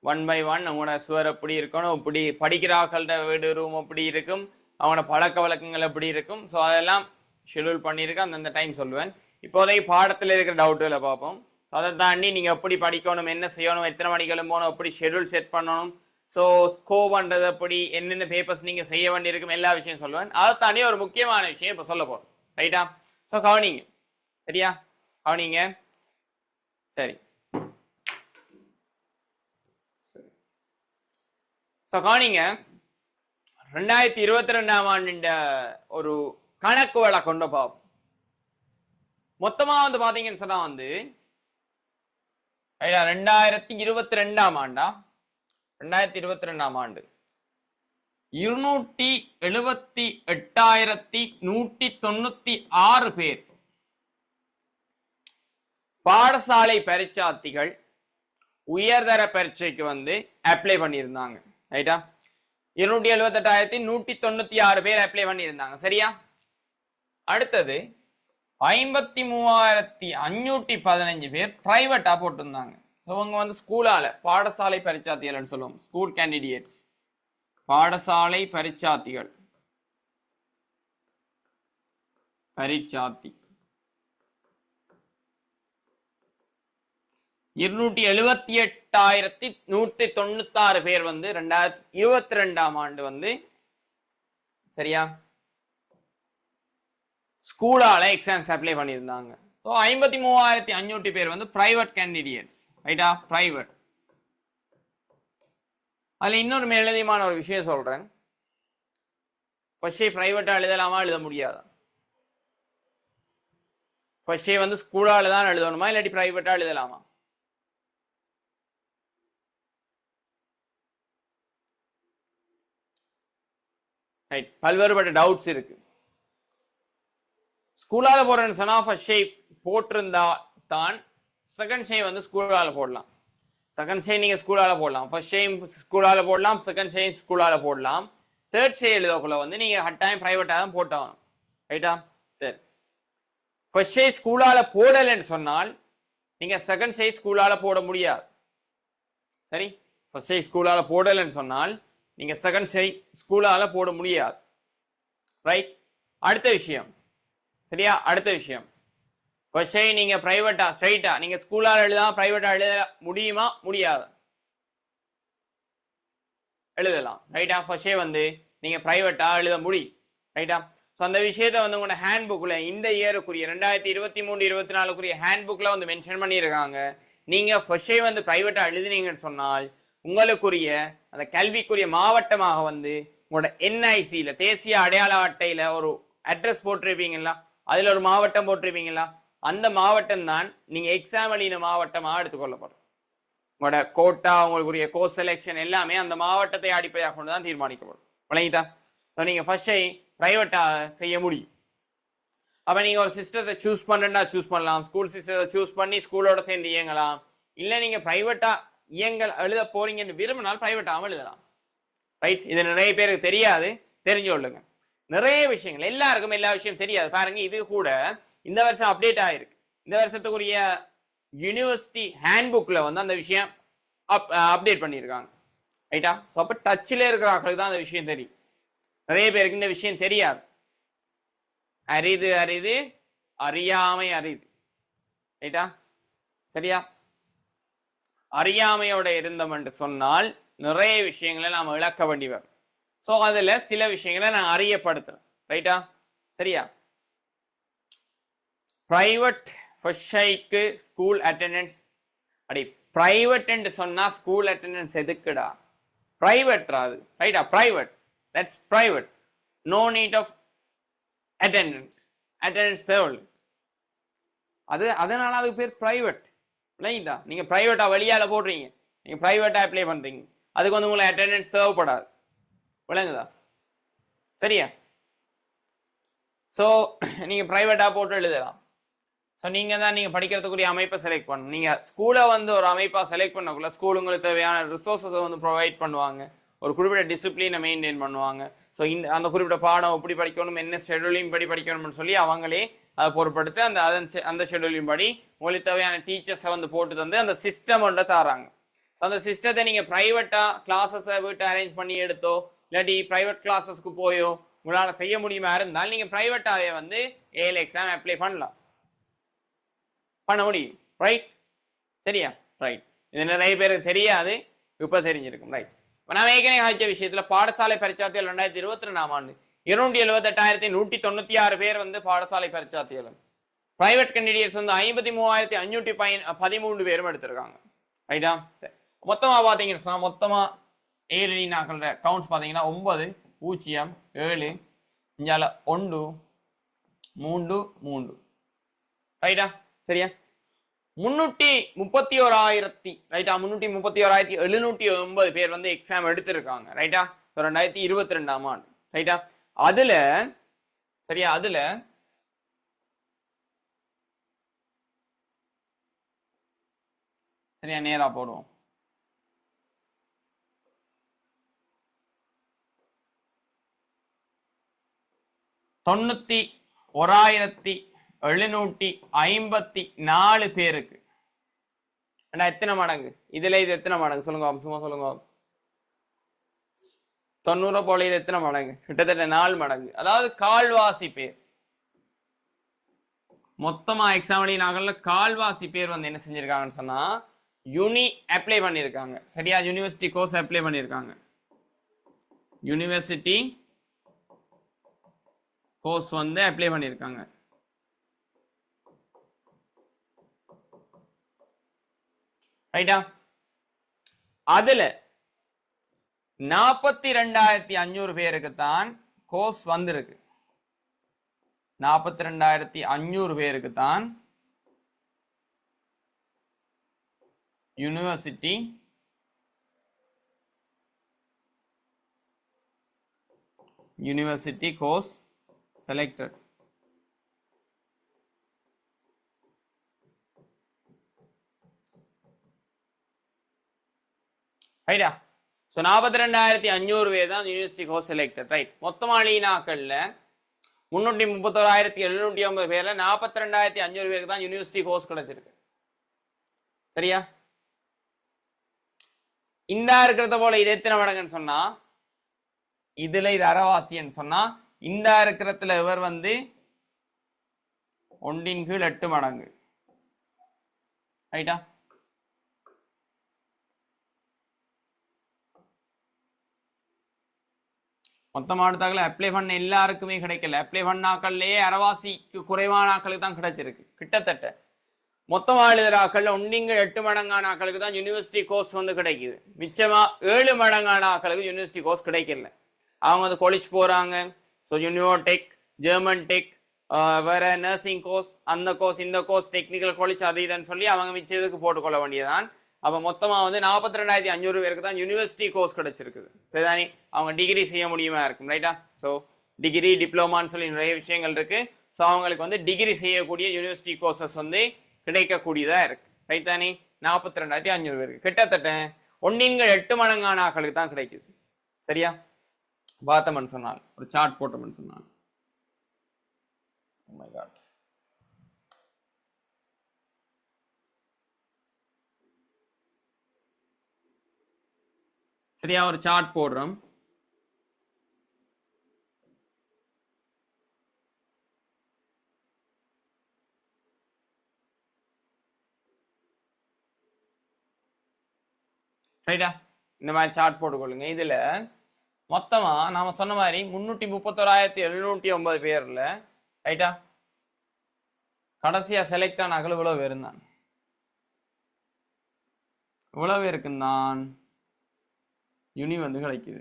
[SPEAKER 1] 1 by 1 அவங்களோட சுவர் எப்படி இருக்கணும், இப்படி படிக்கிறார்கள்ட வீடு ரூம் எப்படி இருக்கும், அவங்களோட பழக்க வழக்கங்கள் எப்படி இருக்கும். ஸோ அதெல்லாம் ஷெடியூல் பண்ணியிருக்கேன், அந்தந்த டைம் சொல்லுவேன். இப்போதைக்கு பாடத்தில் இருக்கிற டவுட்டுகளை பார்ப்போம். அதை தாண்டி நீங்கள் எப்படி படிக்கணும், என்ன செய்யணும், எத்தனை மணிக்கு எழும்பணும், எப்படி ஷெடியூல் செட் பண்ணணும், ஸோ ஸ்கோ பண்ணுறது எப்படி, என்னென்ன பேப்பர்ஸ் நீங்கள் செய்ய வேண்டியிருக்கும், எல்லா விஷயம் சொல்லுவேன். அதை தாண்டி ஒரு முக்கியமான விஷயம் இப்போ சொல்ல போகிறோம் ரைட்டா? ஸோ கவனிங்க. சரியா? கவனிங்க. சரி, கவனிங்க. 2022ஆம் ஆண்டு ஒரு கணக்கு வேலை கொண்டு பார்ப்போம். மொத்தமா வந்து பாத்தீங்கன்னு சொன்னா வந்து 2022ஆம் ஆண்டா, 2022ஆம் ஆண்டு 278,196 பேர் பாடசாலை பரீட்சார்த்திகள் உயர்தர பரீட்சைக்கு வந்து அப்ளை பண்ணியிருந்தாங்க ரைட்டா? 278,196 பேர் அப்ளை பண்ணியிருந்தாங்க. சரியா? அடுத்தது 53,515 பேர் பிரைவேட்டா போட்டிருந்தாங்க. இவங்க வந்து ஸ்கூலால பாடசாலை பரீட்சார்த்திகள் சொல்லுவோம், ஸ்கூல் கேண்டிடேட்ஸ், பாடசாலை பரீட்சார்த்திகள், பரீட்சார்த்தி 278,196 பேர் வந்து 2022ஆம் ஆண்டு வந்து சரியா ஸ்கூலால எக்ஸாம்ஸ் அப்ளை பண்ணியிருந்தாங்க. ஸோ 53,500 பேர் வந்து பிரைவேட் கேண்டிடேட்ஸ் ரைட்டா? பிரைவேட். அதுல இன்னொரு மேலதிகமான ஒரு விஷயம் சொல்றேன். ஃபர்ஸ்ட் பிரைவேட்டா எழுதலாமா, எழுத முடியாதா? ஃபர்ஸ்ட் வந்து ஸ்கூலால தான் எழுதணுமா, இல்லாட்டி பிரைவேட்டா எழுதலாமா? ரைட், பல்வேறுபட்ட டவுட்ஸ் இருக்கு. ஸ்கூலால போடுறேன்னு சொன்னா ஃபர்ஸ்ட் ஷே போட்டிருந்தா தான் செகண்ட் ஷே வந்து ஸ்கூலால போடலாம். செகண்ட் ஷே நீங்க ஸ்கூலால போடலாம், ஃபர்ஸ்ட் ஷே ஸ்கூலால போடலாம், செகண்ட் ஷே ஸ்கூலால போடலாம். தேர்ட் ஷே எழுதக்குள்ள வந்து நீங்க கட்டாயம் பிரைவேட்டா தான் போட்டாகணும் ரைட்டா? சரி, ஃபர்ஸ்ட் ஷே ஸ்கூலால போடலைன்னு சொன்னால் நீங்க செகண்ட் ஷே ஸ்கூலால போட முடியாது. சரி, ஃபர்ஸ்ட் ஷே ஸ்கூலால போடலைன்னு சொன்னால் நீங்க செகண்ட் ஷே ஸ்கூலால போட முடியாது. ரைட், அடுத்த விஷயம். சரியா? அடுத்த விஷயம், ஃபர்ஸ்ட் ஷே நீங்க பிரைவேட்டா ஸ்ட்ரைட்டா நீங்க ஸ்கூலால எழுதலாம், பிரைவேட்டா எழுத முடியுமா, முடியாது? எழுதலாம் ரைட்டா? ஃபர்ஸ்ட் ஷே வந்து நீங்க பிரைவேட்டா எழுத முடியும் ரைட்டா? ஸோ அந்த விஷயத்தை வந்து உங்களோட ஹேண்ட் புக்கில் இந்த இயருக்குரிய 2023-24 ஹேண்ட் புக்கில் வந்து மென்ஷன் பண்ணியிருக்காங்க. நீங்கள் ஃபர்ஸ்டே வந்து ப்ரைவேட்டாக எழுதினீங்கன்னு சொன்னால் உங்களுக்குரிய அந்த கல்விக்குரிய மாவட்டமாக வந்து உங்களோட என்ஐசியில் தேசிய அடையாள அட்டையில் ஒரு அட்ரஸ் போட்டிருப்பீங்களா, அதில் ஒரு மாவட்டம் போட்டிருப்பீங்களா, அந்த மாவட்டம் தான் நீங்கள் எக்ஸாம் எழுதின மாவட்டமாக எடுத்துக்கொள்ளப்படும். உங்களோட கோட்டா உங்களுக்குரிய கோர்ஸ் செலெக்ஷன் எல்லாமே அந்த மாவட்டத்தை அடிப்படையாக கொண்டு தான் தீர்மானிக்கப்படும். விளங்கிட்டா? ஸோ நீங்கள் ஃபர்ஸ்டே ப்ரைவேட்டாக செய்ய முடியும். அப்போ நீங்கள் ஒரு சிஸ்டத்தை சூஸ் பண்ணுறா சூஸ் பண்ணலாம், ஸ்கூல் சிஸ்டத்தை சூஸ் பண்ணி ஸ்கூலோட சேர்ந்து இயங்கலாம். இல்லை நீங்கள் ப்ரைவேட்டாக எழுத போறீங்கன்னு விரும்பினால் ப்ரைவேட்டாகவும் எழுதலாம். ரைட்? இது நிறைய பேருக்கு தெரியாது, தெரிஞ்சு கொள்ளுங்க. நிறைய விஷயங்கள் எல்லாருக்கும் எல்லா விஷயம் தெரியாது. பாருங்க, இது கூட இந்த வருஷம் அப்டேட் ஆயிருக்கு. இந்த வருஷத்துக்குரிய யூனிவர்சிட்டி ஹேண்ட் புக்ல வந்து அந்த விஷயம் அப்டேட் பண்ணியிருக்காங்க. ரைட்டா? ஸோ அப்போ டச்சில் இருக்கிறவங்களுக்கு தான் அந்த விஷயம் தெரியும். நிறைய பேருக்கு இந்த விஷயம் தெரியாது. அரிது அரிது, அறியாமை அரிது. ரைட்டா? சரியா? அறியாமையோட இருந்தோம் என்று சொன்னால் நிறைய விஷயங்களை நாம் இழக்க வேண்டி வரும். ஸோ அதில் சில விஷயங்களை நான் அறியப்படுத்துறேன். ரைட்டா? சரியா? பிரைவேட் ஃபர்ஸ்ட்க்கு ஸ்கூல் அட்டெண்டன்ஸ். அப்படி பிரைவேட் என்று சொன்னா ஸ்கூல் அட்டெண்டன்ஸ் எதுக்குடா? பிரைவேட் அது. ரைட்டா? Private, that's private. No need of attendance. Attendance தேவை. அதனால அதுக்கு பேர் பிரைவேட். இல்லைங்களா? நீங்க பிரைவேட்டா வெளியால போடுறீங்க, நீங்க பிரைவேட்டா அப்ளை பண்றீங்க, அதுக்கு வந்து உங்களுக்கு அட்டெண்டன்ஸ் தேவைப்படாது. விளங்குதா? சரியா? ஸோ நீங்க பிரைவேட்டா போட்டு எழுதலாம். ஸோ நீங்க தான் நீங்க படிக்கிறதுக்குரிய அமைப்பை செலக்ட் பண்ணணும். நீங்க ஸ்கூலை வந்து ஒரு அமைப்பா செலக்ட் பண்ணக்குள்ள ஸ்கூல் உங்களுக்கு தேவையான ரிசோர்ஸஸை வந்து ப்ரொவைட் பண்ணுவாங்க, ஒரு குறிப்பிட்ட டிசிப்ளினை மெயின்டைன் பண்ணுவாங்க. ஸோ அந்த குறிப்பிட்ட பாடம் எப்படி படிக்கணும், என்ன ஷெடியூலிங் படி படிக்கணும்னு சொல்லி அவங்களே அதை பொருட்படுத்தி அந்த ஷெடியூலிங் படி உங்களுக்கு தேவையான டீச்சர்ஸை வந்து போட்டு தந்து அந்த சிஸ்டம் ஒன்றை தராங்க. அந்த சிஸ்டத்தை நீங்க பிரைவேட்டா கிளாஸஸை வீட்டு அரேஞ்ச் பண்ணி எடுத்தோ இல்லாட்டி பிரைவேட் கிளாஸஸ்க்கு போயோ உங்களால செய்ய முடியுமா இருந்தால் நீங்க பிரைவேட்டாவே வந்து ஏஎல் எக்ஸாம் அப்ளை பண்ண முடியும். ரைட்? சரியா? ரைட். இது நிறைய பேருக்கு தெரியாது, இப்ப தெரிஞ்சிருக்கும். ரைட். நான் ஏற்கனவே ஆய்ச்ச விஷயத்துல பாடசாலை பரீட்சார்த்திகள் 2022ஆம் ஆண்டு 278,196 பேர் வந்து பாடசாலை பரீட்சார்த்திகள். பிரைவேட் கேண்டிடேட்ஸ் வந்து 53,513 பேரும் எடுத்திருக்காங்க. ரைட்டா? மொத்தமா பாத்தீங்கன்னு சொன்னா மொத்தமா ஏழு நாட்கள் கவுண்ட்ஸ் பாத்தீங்கன்னா 9, 0, 7, 1, 3, 3. ரைட்டா? சரியா? 331,000 ரைட்டா? 331,780 பேர் வந்து எக்ஸாம் எடுத்திருக்காங்க. ரைட்டா? 2022ஆம் ஆண்டு. ரைட்டா? அதுல சரியா? அதுல சரியா நேரா போடுவோம். தொண்ணூத்தி 1,754 பேருக்கு எத்தனை மடங்கு? இதுல இது எத்தனை மடங்கு சொல்லுங்க, சும்மா சொல்லுங்க. 90 போல இது எத்தனை மடங்கு? கிட்டத்தட்ட 4 மடங்கு. அதாவது கால்வாசி பேர் மொத்தமா எக்ஸாம் எழுதினாங்கல்ல, கால்வாசி பேர் வந்து என்ன செஞ்சிருக்காங்கன்னு சொன்னா அப்ளை பண்ணியிருக்காங்க. சரியா? யூனிவர்சிட்டி கோர்ஸ் அப்ளை பண்ணியிருக்காங்க. யூனிவர்சிட்டி கோர்ஸ் வந்து அப்ளை பண்ணியிருக்காங்க. ரைட்டா? அதுல 42,500 பேருக்கு தான் கோர்ஸ் வந்திருக்கு. 42,500 பேருக்கு தான் யூனிவர்சிட்டி கோர்ஸ் செலக்டட். ரைட்டா? ஸோ 42,500 பேர் தான் யூனிவர்சிட்டி கோர்ஸ் செலக்டட். ரைட்? மொத்தமா அழினாக்கள்ல 331,780 பேர்ல 42,500 பேருக்கு தான் யூனிவர்சிட்டி கோர்ஸ் கிடைச்சிருக்கு. சரியா? இந்த இருக்கிறத போல இது எத்தனை மடங்குன்னு சொன்னா இதுல இது அரைவாசின்னு சொன்னா இந்த இருக்கிறதுல இவர் வந்து 1/8 மடங்கு. ரைட்டா? மொத்தமாக எடுத்தாக்கல அப்ளை பண்ண எல்லாருக்குமே கிடைக்கல. அப்ளை பண்ணாக்கள்லேயே அரைவாசிக்கு குறைவான ஆக்களுக்கு தான் கிடைச்சிருக்கு. கிட்டத்தட்ட மொத்தமாக எழுதுகிற ஆக்கள் ஒன்றிங்க 8 மடங்கான ஆக்களுக்கு தான் யூனிவர்சிட்டி கோர்ஸ் வந்து கிடைக்குது. மிச்சமா 7 மடங்கான ஆக்களுக்கு யூனிவர்சிட்டி கோர்ஸ் கிடைக்கல. அவங்க வந்து காலேஜ் போறாங்க. ஸோ யூனியோடெக், ஜெர்மன் டெக், வேற நர்சிங் கோர்ஸ், அந்த கோர்ஸ் இந்த கோர்ஸ், டெக்னிக்கல் காலேஜ் அது இதுன்னு சொல்லி அவங்க மிச்சதுக்கு போட்டுக்கொள்ள வேண்டியதான். அப்போ மொத்தமாக வந்து 42,500 பேருக்கு தான் யூனிவர்சிட்டி கோர்ஸ் கிடைச்சிருக்குது. சரிதானே? அவங்க டிகிரி செய்ய முடியுமா இருக்கும். ரைட்டா? ஸோ டிகிரி, டிப்ளமான்னு சொல்லி நிறைய விஷயங்கள் இருக்கு. ஸோ அவங்களுக்கு வந்து டிகிரி செய்யக்கூடிய யூனிவர்சிட்டி கோர்சஸ் வந்து கிடைக்கக்கூடியதா இருக்கு. ரைட் தானே? 42,500 பேருக்கு கிட்டத்தட்ட 1/8 மடங்கான ஆக்களுக்கு தான் கிடைக்குது. சரியா? பார்த்தோம்னு சொன்னால் ஒரு சார்ட் போட்டோம்னு சொன்னால் oh my god சரியா? ஒரு சார்ட் போடுறோம். ரைட்டா? இந்த மாதிரி சார்ட் போட்டுக்கொள்ளுங்க. இதுல மொத்தமா நாம சொன்ன மாதிரி 331,709 பேர்ல ரைட்டா கடைசியா செலக்ட் ஆன அகல் இவ்வளவு பேரும் தான். இவ்வளவு பேருக்கும் தான் யூனி வந்து கிடைக்குது.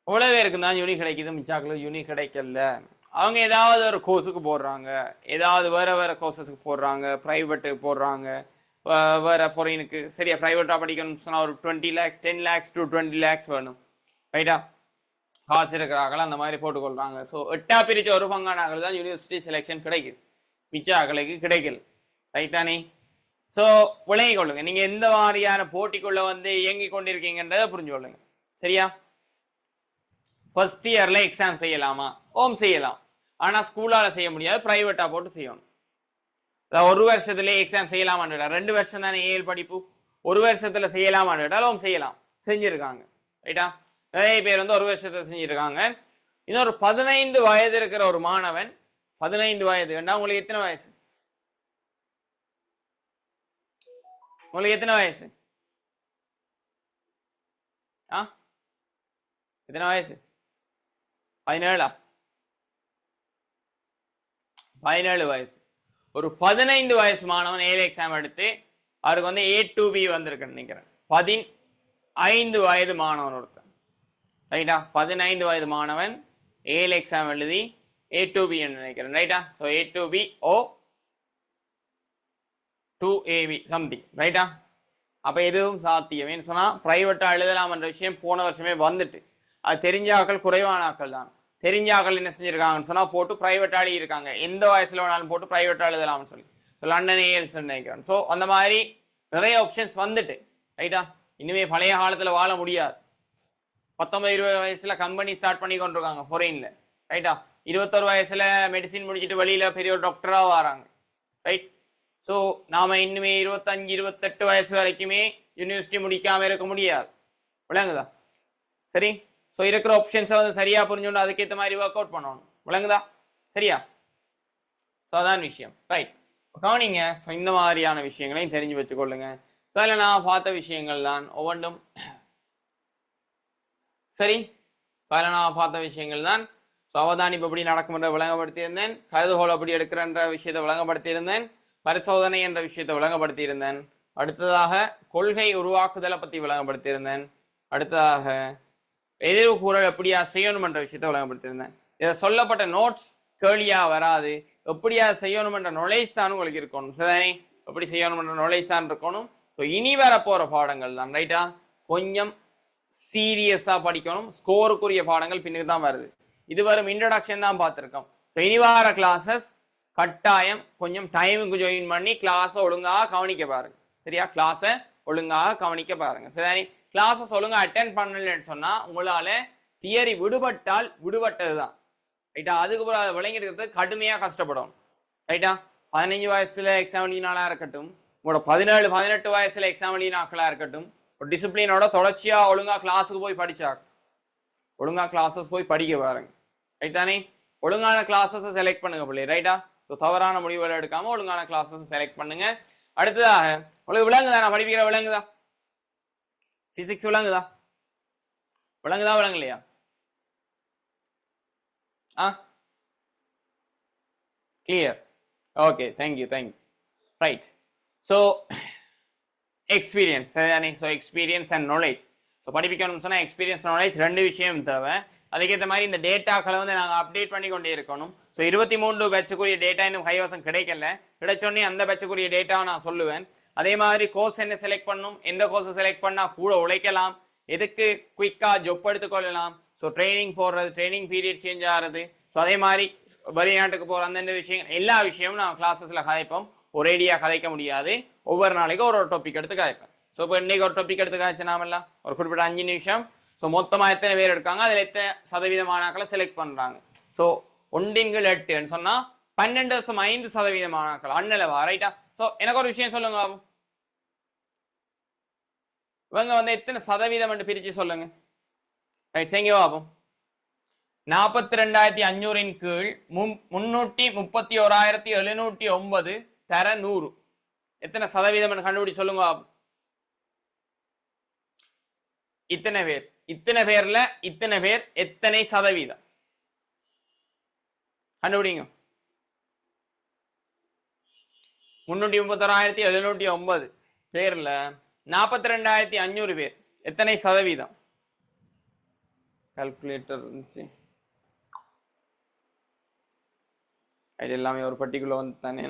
[SPEAKER 1] இவ்வளவு பேருக்கு தான் யூனி கிடைக்குது. மிச்சாக்களுக்கு யூனி கிடைக்கல. அவங்க ஏதாவது ஒரு கோர்ஸுக்கு போடுறாங்க, ஏதாவது வேற வேற கோர்சஸுக்கு போடுறாங்க, ப்ரைவேட்டுக்கு போடுறாங்க, வேற ஃபாரினுக்கு. சரியா? ப்ரைவேட்டாக படிக்கணும்னு சொன்னால் ஒரு 20 lakhs 10 lakhs to 20 lakhs வேணும். ரைட்டா? காசு இருக்கிறார்கள் அந்த மாதிரி போட்டுக்கொள்றாங்க. ஸோ 8ஆ பிரிச்ச ஒரு பங்கான ஆகல் தான் யூனிவர்சிட்டி செலெக்ஷன் கிடைக்குது. மிச்ச ஆகலுக்கு கிடைக்கல. ரைட்டானே? ஸோ விளங்கி கொள்ளுங்க. நீங்க எந்த மாதிரியான போட்டிக்குள்ள வந்து இயங்கி கொண்டிருக்கீங்கன்றதை புரிஞ்சு கொள்ளுங்க. சரியா? ஃபர்ஸ்ட் இயர்ல எக்ஸாம் செய்யலாமா? ஓம் செய்யலாம். ஆனா ஸ்கூலால செய்ய முடியாது, பிரைவேட்டா போட்டு செய்யணும். ஒரு வருஷத்துல எக்ஸாம் செய்யலாமான்னு 2 வருஷம் தானே ஏஎல் படிப்பு. ஒரு வருஷத்துல செய்யலாமான்னு ஓம் செய்யலாம். செஞ்சிருக்காங்க. ரைட்டா? நிறைய பேர் வந்து ஒரு வருஷத்துல செஞ்சிருக்காங்க. இன்னொரு 15 வயது இருக்கிற ஒரு மாணவன், 15 வயது உங்களுக்கு எத்தனை வயசு? உங்களுக்கு எத்தனை வயசு? எத்தனை வயசு? 17. 17 வயசு. ஒரு 15 வயசு மாணவன் ஏழு எக்ஸாம் எடுத்து அவருக்கு வந்து A2B வந்திருக்குன்னு நினைக்கிறேன். 15 வயது மாணவன் ஒருத்தன். ரைட்டா? 15 வயது மாணவன் ஏழு எக்ஸாம் எழுதி A2B நினைக்கிறேன். ரைட்டா? ஸோ A2B ஓ 2AB சம்திங். ரைட்டா? அப்ப எதுவும் சாத்தியம். ஏன்னு சொன்னா பிரைவேட்டா எழுதலாம் என்ற விஷயம் போன வருஷமே வந்துட்டு, அது தெரிஞ்ச ஆக்கள் குறைவான ஆக்கள் தான். தெரிஞ்ச ஆக்கள் என்ன செஞ்சிருக்காங்கன்னு சொன்னா போட்டு பிரைவேட்டா எழுதி இருக்காங்க. எந்த வயசுல வேணாலும் போட்டு பிரைவேட்டா எழுதலாம்னு சொல்லி லண்டன் ஏஎல்ஸ் நினைக்கிறேன். ஸோ அந்த மாதிரி நிறைய ஆப்ஷன்ஸ் வந்துட்டு. ரைட்டா? இனிமே பழைய காலத்துல வாழ முடியாது. 19-20 வயசுல கம்பெனி ஸ்டார்ட் பண்ணி கொண்டிருக்காங்க ஃபாரின்ல. ரைட்டா? 21 வயசுல மெடிசின் முடிச்சுட்டு வெளியில பெரிய ஒரு டாக்டரா வராங்க. ரைட்? ஸோ நாம இன்னுமே 25-28 வயசு வரைக்குமே யூனிவர்சிட்டி முடிக்காம இருக்க முடியாது. விளங்குதா? சரி? ஸோ இருக்கிற ஆப்ஷன்ஸை வந்து சரியா புரிஞ்சுட்டு அதுக்கேற்ற மாதிரி ஒர்க் அவுட் பண்ணணும். விளங்குதா? சரியா? ஸோ அதான் விஷயம். ரைட்? கவனிங்க. ஸோ இந்த மாதிரியான விஷயங்களையும் தெரிஞ்சு வச்சுக்கொள்ளுங்க. ஸோ அதில் நான் பார்த்த விஷயங்கள் தான் ஒவ்வொன்றும். சரி? ஸோ அதில் நான் பார்த்த விஷயங்கள் தான். ஸோ அவதானிப்பு எப்படி நடக்கும்ன்ற விளங்கப்படுத்தியிருந்தேன். கருதுகோள் எப்படி எடுக்கிறன்ற விஷயத்தை விளங்கப்படுத்தியிருந்தேன். பரிசோதனை என்ற விஷயத்தை விளங்கப்படுத்தியிருந்தேன். அடுத்ததாக கொள்கை உருவாக்குதலை பற்றி விளங்கப்படுத்தியிருந்தேன். அடுத்ததாக எதிர்வு கூறல் எப்படியா செய்யணும் என்ற விஷயத்தை விளங்கப்படுத்தியிருந்தேன். இதில் சொல்லப்பட்ட நோட்ஸ் கேள்வியா வராது. எப்படியா செய்யணும் என்ற நாலேஜ் தான் உங்களுக்கு இருக்கணும். சரிதானே? எப்படி செய்யணும் என்ற நாலேஜ் தான் இருக்கணும். ஸோ இனி வர போற பாடங்கள் தான் ரைட்டா கொஞ்சம் சீரியஸா படிக்கணும். ஸ்கோருக்குரிய பாடங்கள் பின்னுக்கு தான் வருது. இது வரும் இன்ட்ரடக்ஷன் தான் பார்த்துருக்கோம். ஸோ இனி வர கிளாஸஸ் கட்டாயம் கொஞ்சம் டைமுக்கு ஜாயின் பண்ணி கிளாஸை ஒழுங்காக கவனிக்க பாருங்க. சரியா? கிளாஸை ஒழுங்காக கவனிக்க பாருங்க. சரி? கிளாஸஸ் ஒழுங்காக அட்டென்ட் பண்ணலன்னு சொன்னா உங்களால தியரி விடுபட்டால் விடுபட்டது தான். ரைட்டா? அதுக்கப்புறம் அதை விளங்கிட்டு கடுமையா கஷ்டப்படும். ரைட்டா? 15 வயசுல எக்ஸாம் எழுதினாலா இருக்கட்டும், உங்களோட 17-18 வயசுல எக்ஸாம் எழுதினாக்களா இருக்கட்டும், ஒரு டிசிப்ளினோட தொடர்ச்சியா ஒழுங்கா கிளாஸுக்கு போய் படிச்சா ஒழுங்கா கிளாஸஸ் போய் படிக்க பாருங்க. ரைட் தானே? ஒழுங்கான கிளாஸஸ் செலக்ட் பண்ணுங்க பிள்ளை. ரைட்டா? ஸோ தவறான முடிவுகளை எடுக்காம ஒழுங்கான கிளாஸஸ் செலக்ட் பண்ணுங்க. அடுத்ததாக உங்களுக்கு விளங்குதா நான் படிக்கிற விளங்குதா? பிசிக்ஸ் விளங்குதா? விளங்குதா விளங்கலையா? Clear. Okay, thank you. Right. So experience சரிதானே? So experience and knowledge. So படிப்பிக்கணும்னு சொன்னால் எக்ஸ்பீரியன்ஸ் நாலேஜ் ரெண்டு விஷயம் தேவை. அதுக்கேற்ற மாதிரி இந்த டேட்டாக்களை வந்து நாங்கள் அப்டேட் பண்ணி கொண்டே இருக்கணும். ஸோ 23 பேட்சுக்குரிய டேட்டா இன்னும் கைவசம் கிடைக்கல. கிடைச்சோடனே அந்த பேட்சுக்குரிய டேட்டாவை நான் சொல்லுவேன். அதே மாதிரி கோர்ஸ் என்ன செலக்ட் பண்ணணும், எந்த கோர்ஸை செலக்ட் பண்ணால் கூட உழைக்கலாம், எதுக்கு குயிக்காக ஜொப் எடுத்துக்கொள்ளலாம், ஸோ ட்ரைனிங் போடுறது, ட்ரைனிங் பீரியட் சேஞ்ச் ஆகிறது, ஸோ அதே மாதிரி வெளிநாட்டுக்கு போகிற அந்தந்த விஷயங்கள் எல்லா விஷயமும் நான் கிளாஸஸில் கதைப்போம். ஒரேடியாக கதைக்க முடியாது, ஒவ்வொரு நாளைக்கும் ஒரு டாபிக் எடுத்து கதைப்பேன். ஸோ இப்போ இன்றைக்கி ஒரு டாபிக் எடுத்து காய்ச்சி நாமெல்லாம் ஒரு குறிப்பிட்ட 5 நிமிஷம். ஸோ மொத்தமாக எத்தனை பேர் இருக்காங்க, அதில் எத்தனை சதவீதமானாக்களை செலக்ட் பண்ணுறாங்க. ஸோ 1/8 சொன்னால் 12.5% மாணாக்கள் அண்ணலவா? ரைட்டா? ஸோ எனக்கு ஒரு விஷயம் சொல்லுங்க, இவங்க வந்து எத்தனை சதவீதம் பிரித்து சொல்லுங்க. ரைட், செய்ங்க பாப்போம். 42,500 கீழ் 331,709 தர 100 எத்தனை சதவீதம் கண்டுபிடி சொல்லுங்க. இத்தனை பேர், இத்தனை பேர்ல இத்தனை பேர் எத்தனை சதவீதம் கண்டுபிடிங்க. 331,709 பேர்ல 42,500 பேர் எத்தனை சதவீதம்? கால்குலேட்டர் இருந்துச்சு, அது எல்லாமே ஒரு பர்டிகுலர் வந்து தானே.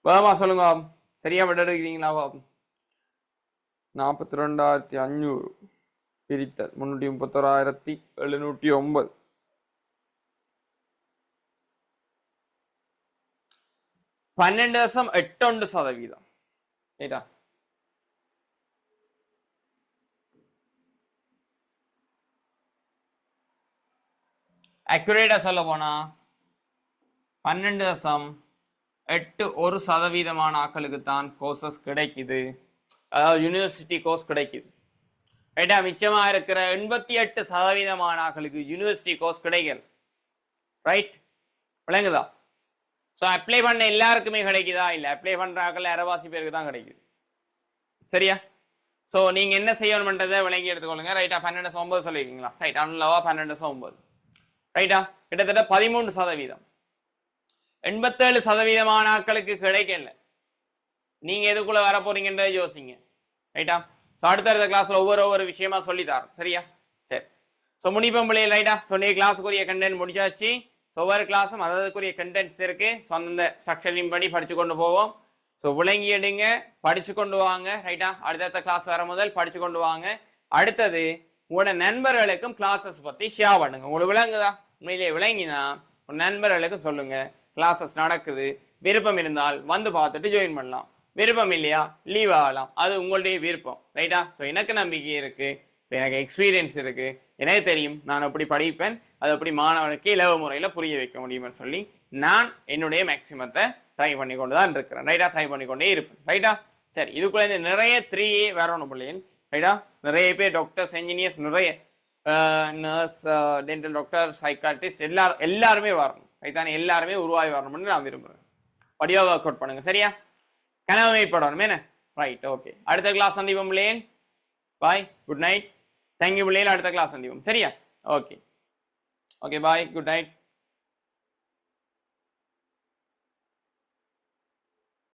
[SPEAKER 1] வேமா சொல்லுங்க, சரியா விட எடுக்கிறீங்களா? 42,500 பிரித்தல் 331,709 12.81%. ரைட்டா? அக்யூரேட்டா சொல்ல போனா 12.81% ஆக்களுக்கு தான் கோர்சஸ் கிடைக்குது, அதாவது யூனிவர்சிட்டி கோர்ஸ் கிடைக்குது. ரைட்டா? மிச்சமா இருக்கிற 88% ஆக்களுக்கு யூனிவர்சிட்டி கோர்ஸ் கிடைக்கல. ரைட், விளங்குதா? ஸோ அப்ளை பண்ண எல்லாருக்குமே கிடைக்குதா? இல்லை, அப்ளை பண்ற ஆக்கள் அரைவாசி பேருக்கு தான் கிடைக்குது. சரியா? ஸோ நீங்க என்ன செய்யணும்ன்றதை விளங்கி எடுத்துக்கொள்ளுங்க. ரைட்டா? 12.9 சொல்லியிருக்கீங்களா? ரைட், அவ்வளவா 12.9. ரைட்டா? கிட்டத்தட்ட 13%. 87% ஆட்களுக்கு கிடைக்கல. நீங்க எதுக்குள்ள வர போறீங்கன்றதை யோசிங்க. ரைட்டா? ஸோ அடுத்த கிளாஸ்ல ஒவ்வொரு விஷயமா சொல்லித்தாரோம். சரியா? சரி. ஸோ முடிப்போம் பிள்ளைகள். ரைட்டா? ஸோ நீ கிளாஸுக்குரிய கண்டென்ட் முடிச்சாச்சு. ஸோ ஒவ்வொரு கிளாஸும் அதற்குரிய கண்டென்ட்ஸ் இருக்கு. ஸோ அந்த ஸ்ட்ரக்சரின் படி படிச்சு கொண்டு போவோம். ஸோ விளங்கி எடுங்க, படிச்சு கொண்டு வாங்க. ரைட்டா? அடுத்த கிளாஸ் வர முதல் படிச்சு கொண்டு வாங்க. அடுத்தது உங்களோட நண்பர்களுக்கும் கிளாஸஸ் பத்தி ஷேர் பண்ணுங்க. உங்களுக்கு விளங்குதா? உண்மையிலேயே விளங்கினா உங்க நண்பர்களுக்கும் சொல்லுங்க, கிளாஸஸ் நடக்குது, விருப்பம் இருந்தால் வந்து பார்த்துட்டு ஜாயின் பண்ணலாம், விருப்பம் இல்லையா லீவ் ஆகலாம், அது உங்களுடைய விருப்பம். ரைட்டா? ஸோ எனக்கு நம்பிக்கை இருக்கு, ஸோ எனக்கு எக்ஸ்பீரியன்ஸ் இருக்கு, எனக்கு தெரியும் நான் எப்படி படிப்பேன், அது எப்படி மாணவனுக்கு இலவ முறையில் புரிய வைக்க முடியும்னு சொல்லி நான் என்னுடைய மேக்சிமத்தை ட்ரை பண்ணி கொண்டு தான் இருக்கிறேன். ரைட்டா? ட்ரை பண்ணி கொண்டே இருப்பேன். ரைட்டா? சரி, இதுக்குள்ள இந்த நிறைய 3A வரணும் பிள்ளைகள். ரைட்டா? நிறைய பேர் டாக்டர்ஸ், என்ஜினியர்ஸ், நிறைய நர்ஸ், டென்டல் டாக்டர், சைக்காட்ரிஸ்ட் எல்லாருமே வரணும். ரைட்டான? எல்லாருமே உருவாகி வரணும்னு நான் விரும்புகிறேன். படியாக ஒர்க் அவுட் பண்ணுங்க. சரியா? கனவு மேற்படணும் என்ன? Right, okay. அடுத்த கிளாஸ் சந்திப்போம் பிள்ளைகள். பாய், குட் நைட். தேங்க்யூ பிள்ளைகள். அடுத்த கிளாஸ் சந்திப்போம். சரியா? ஓகே, பாய், குட் நைட்.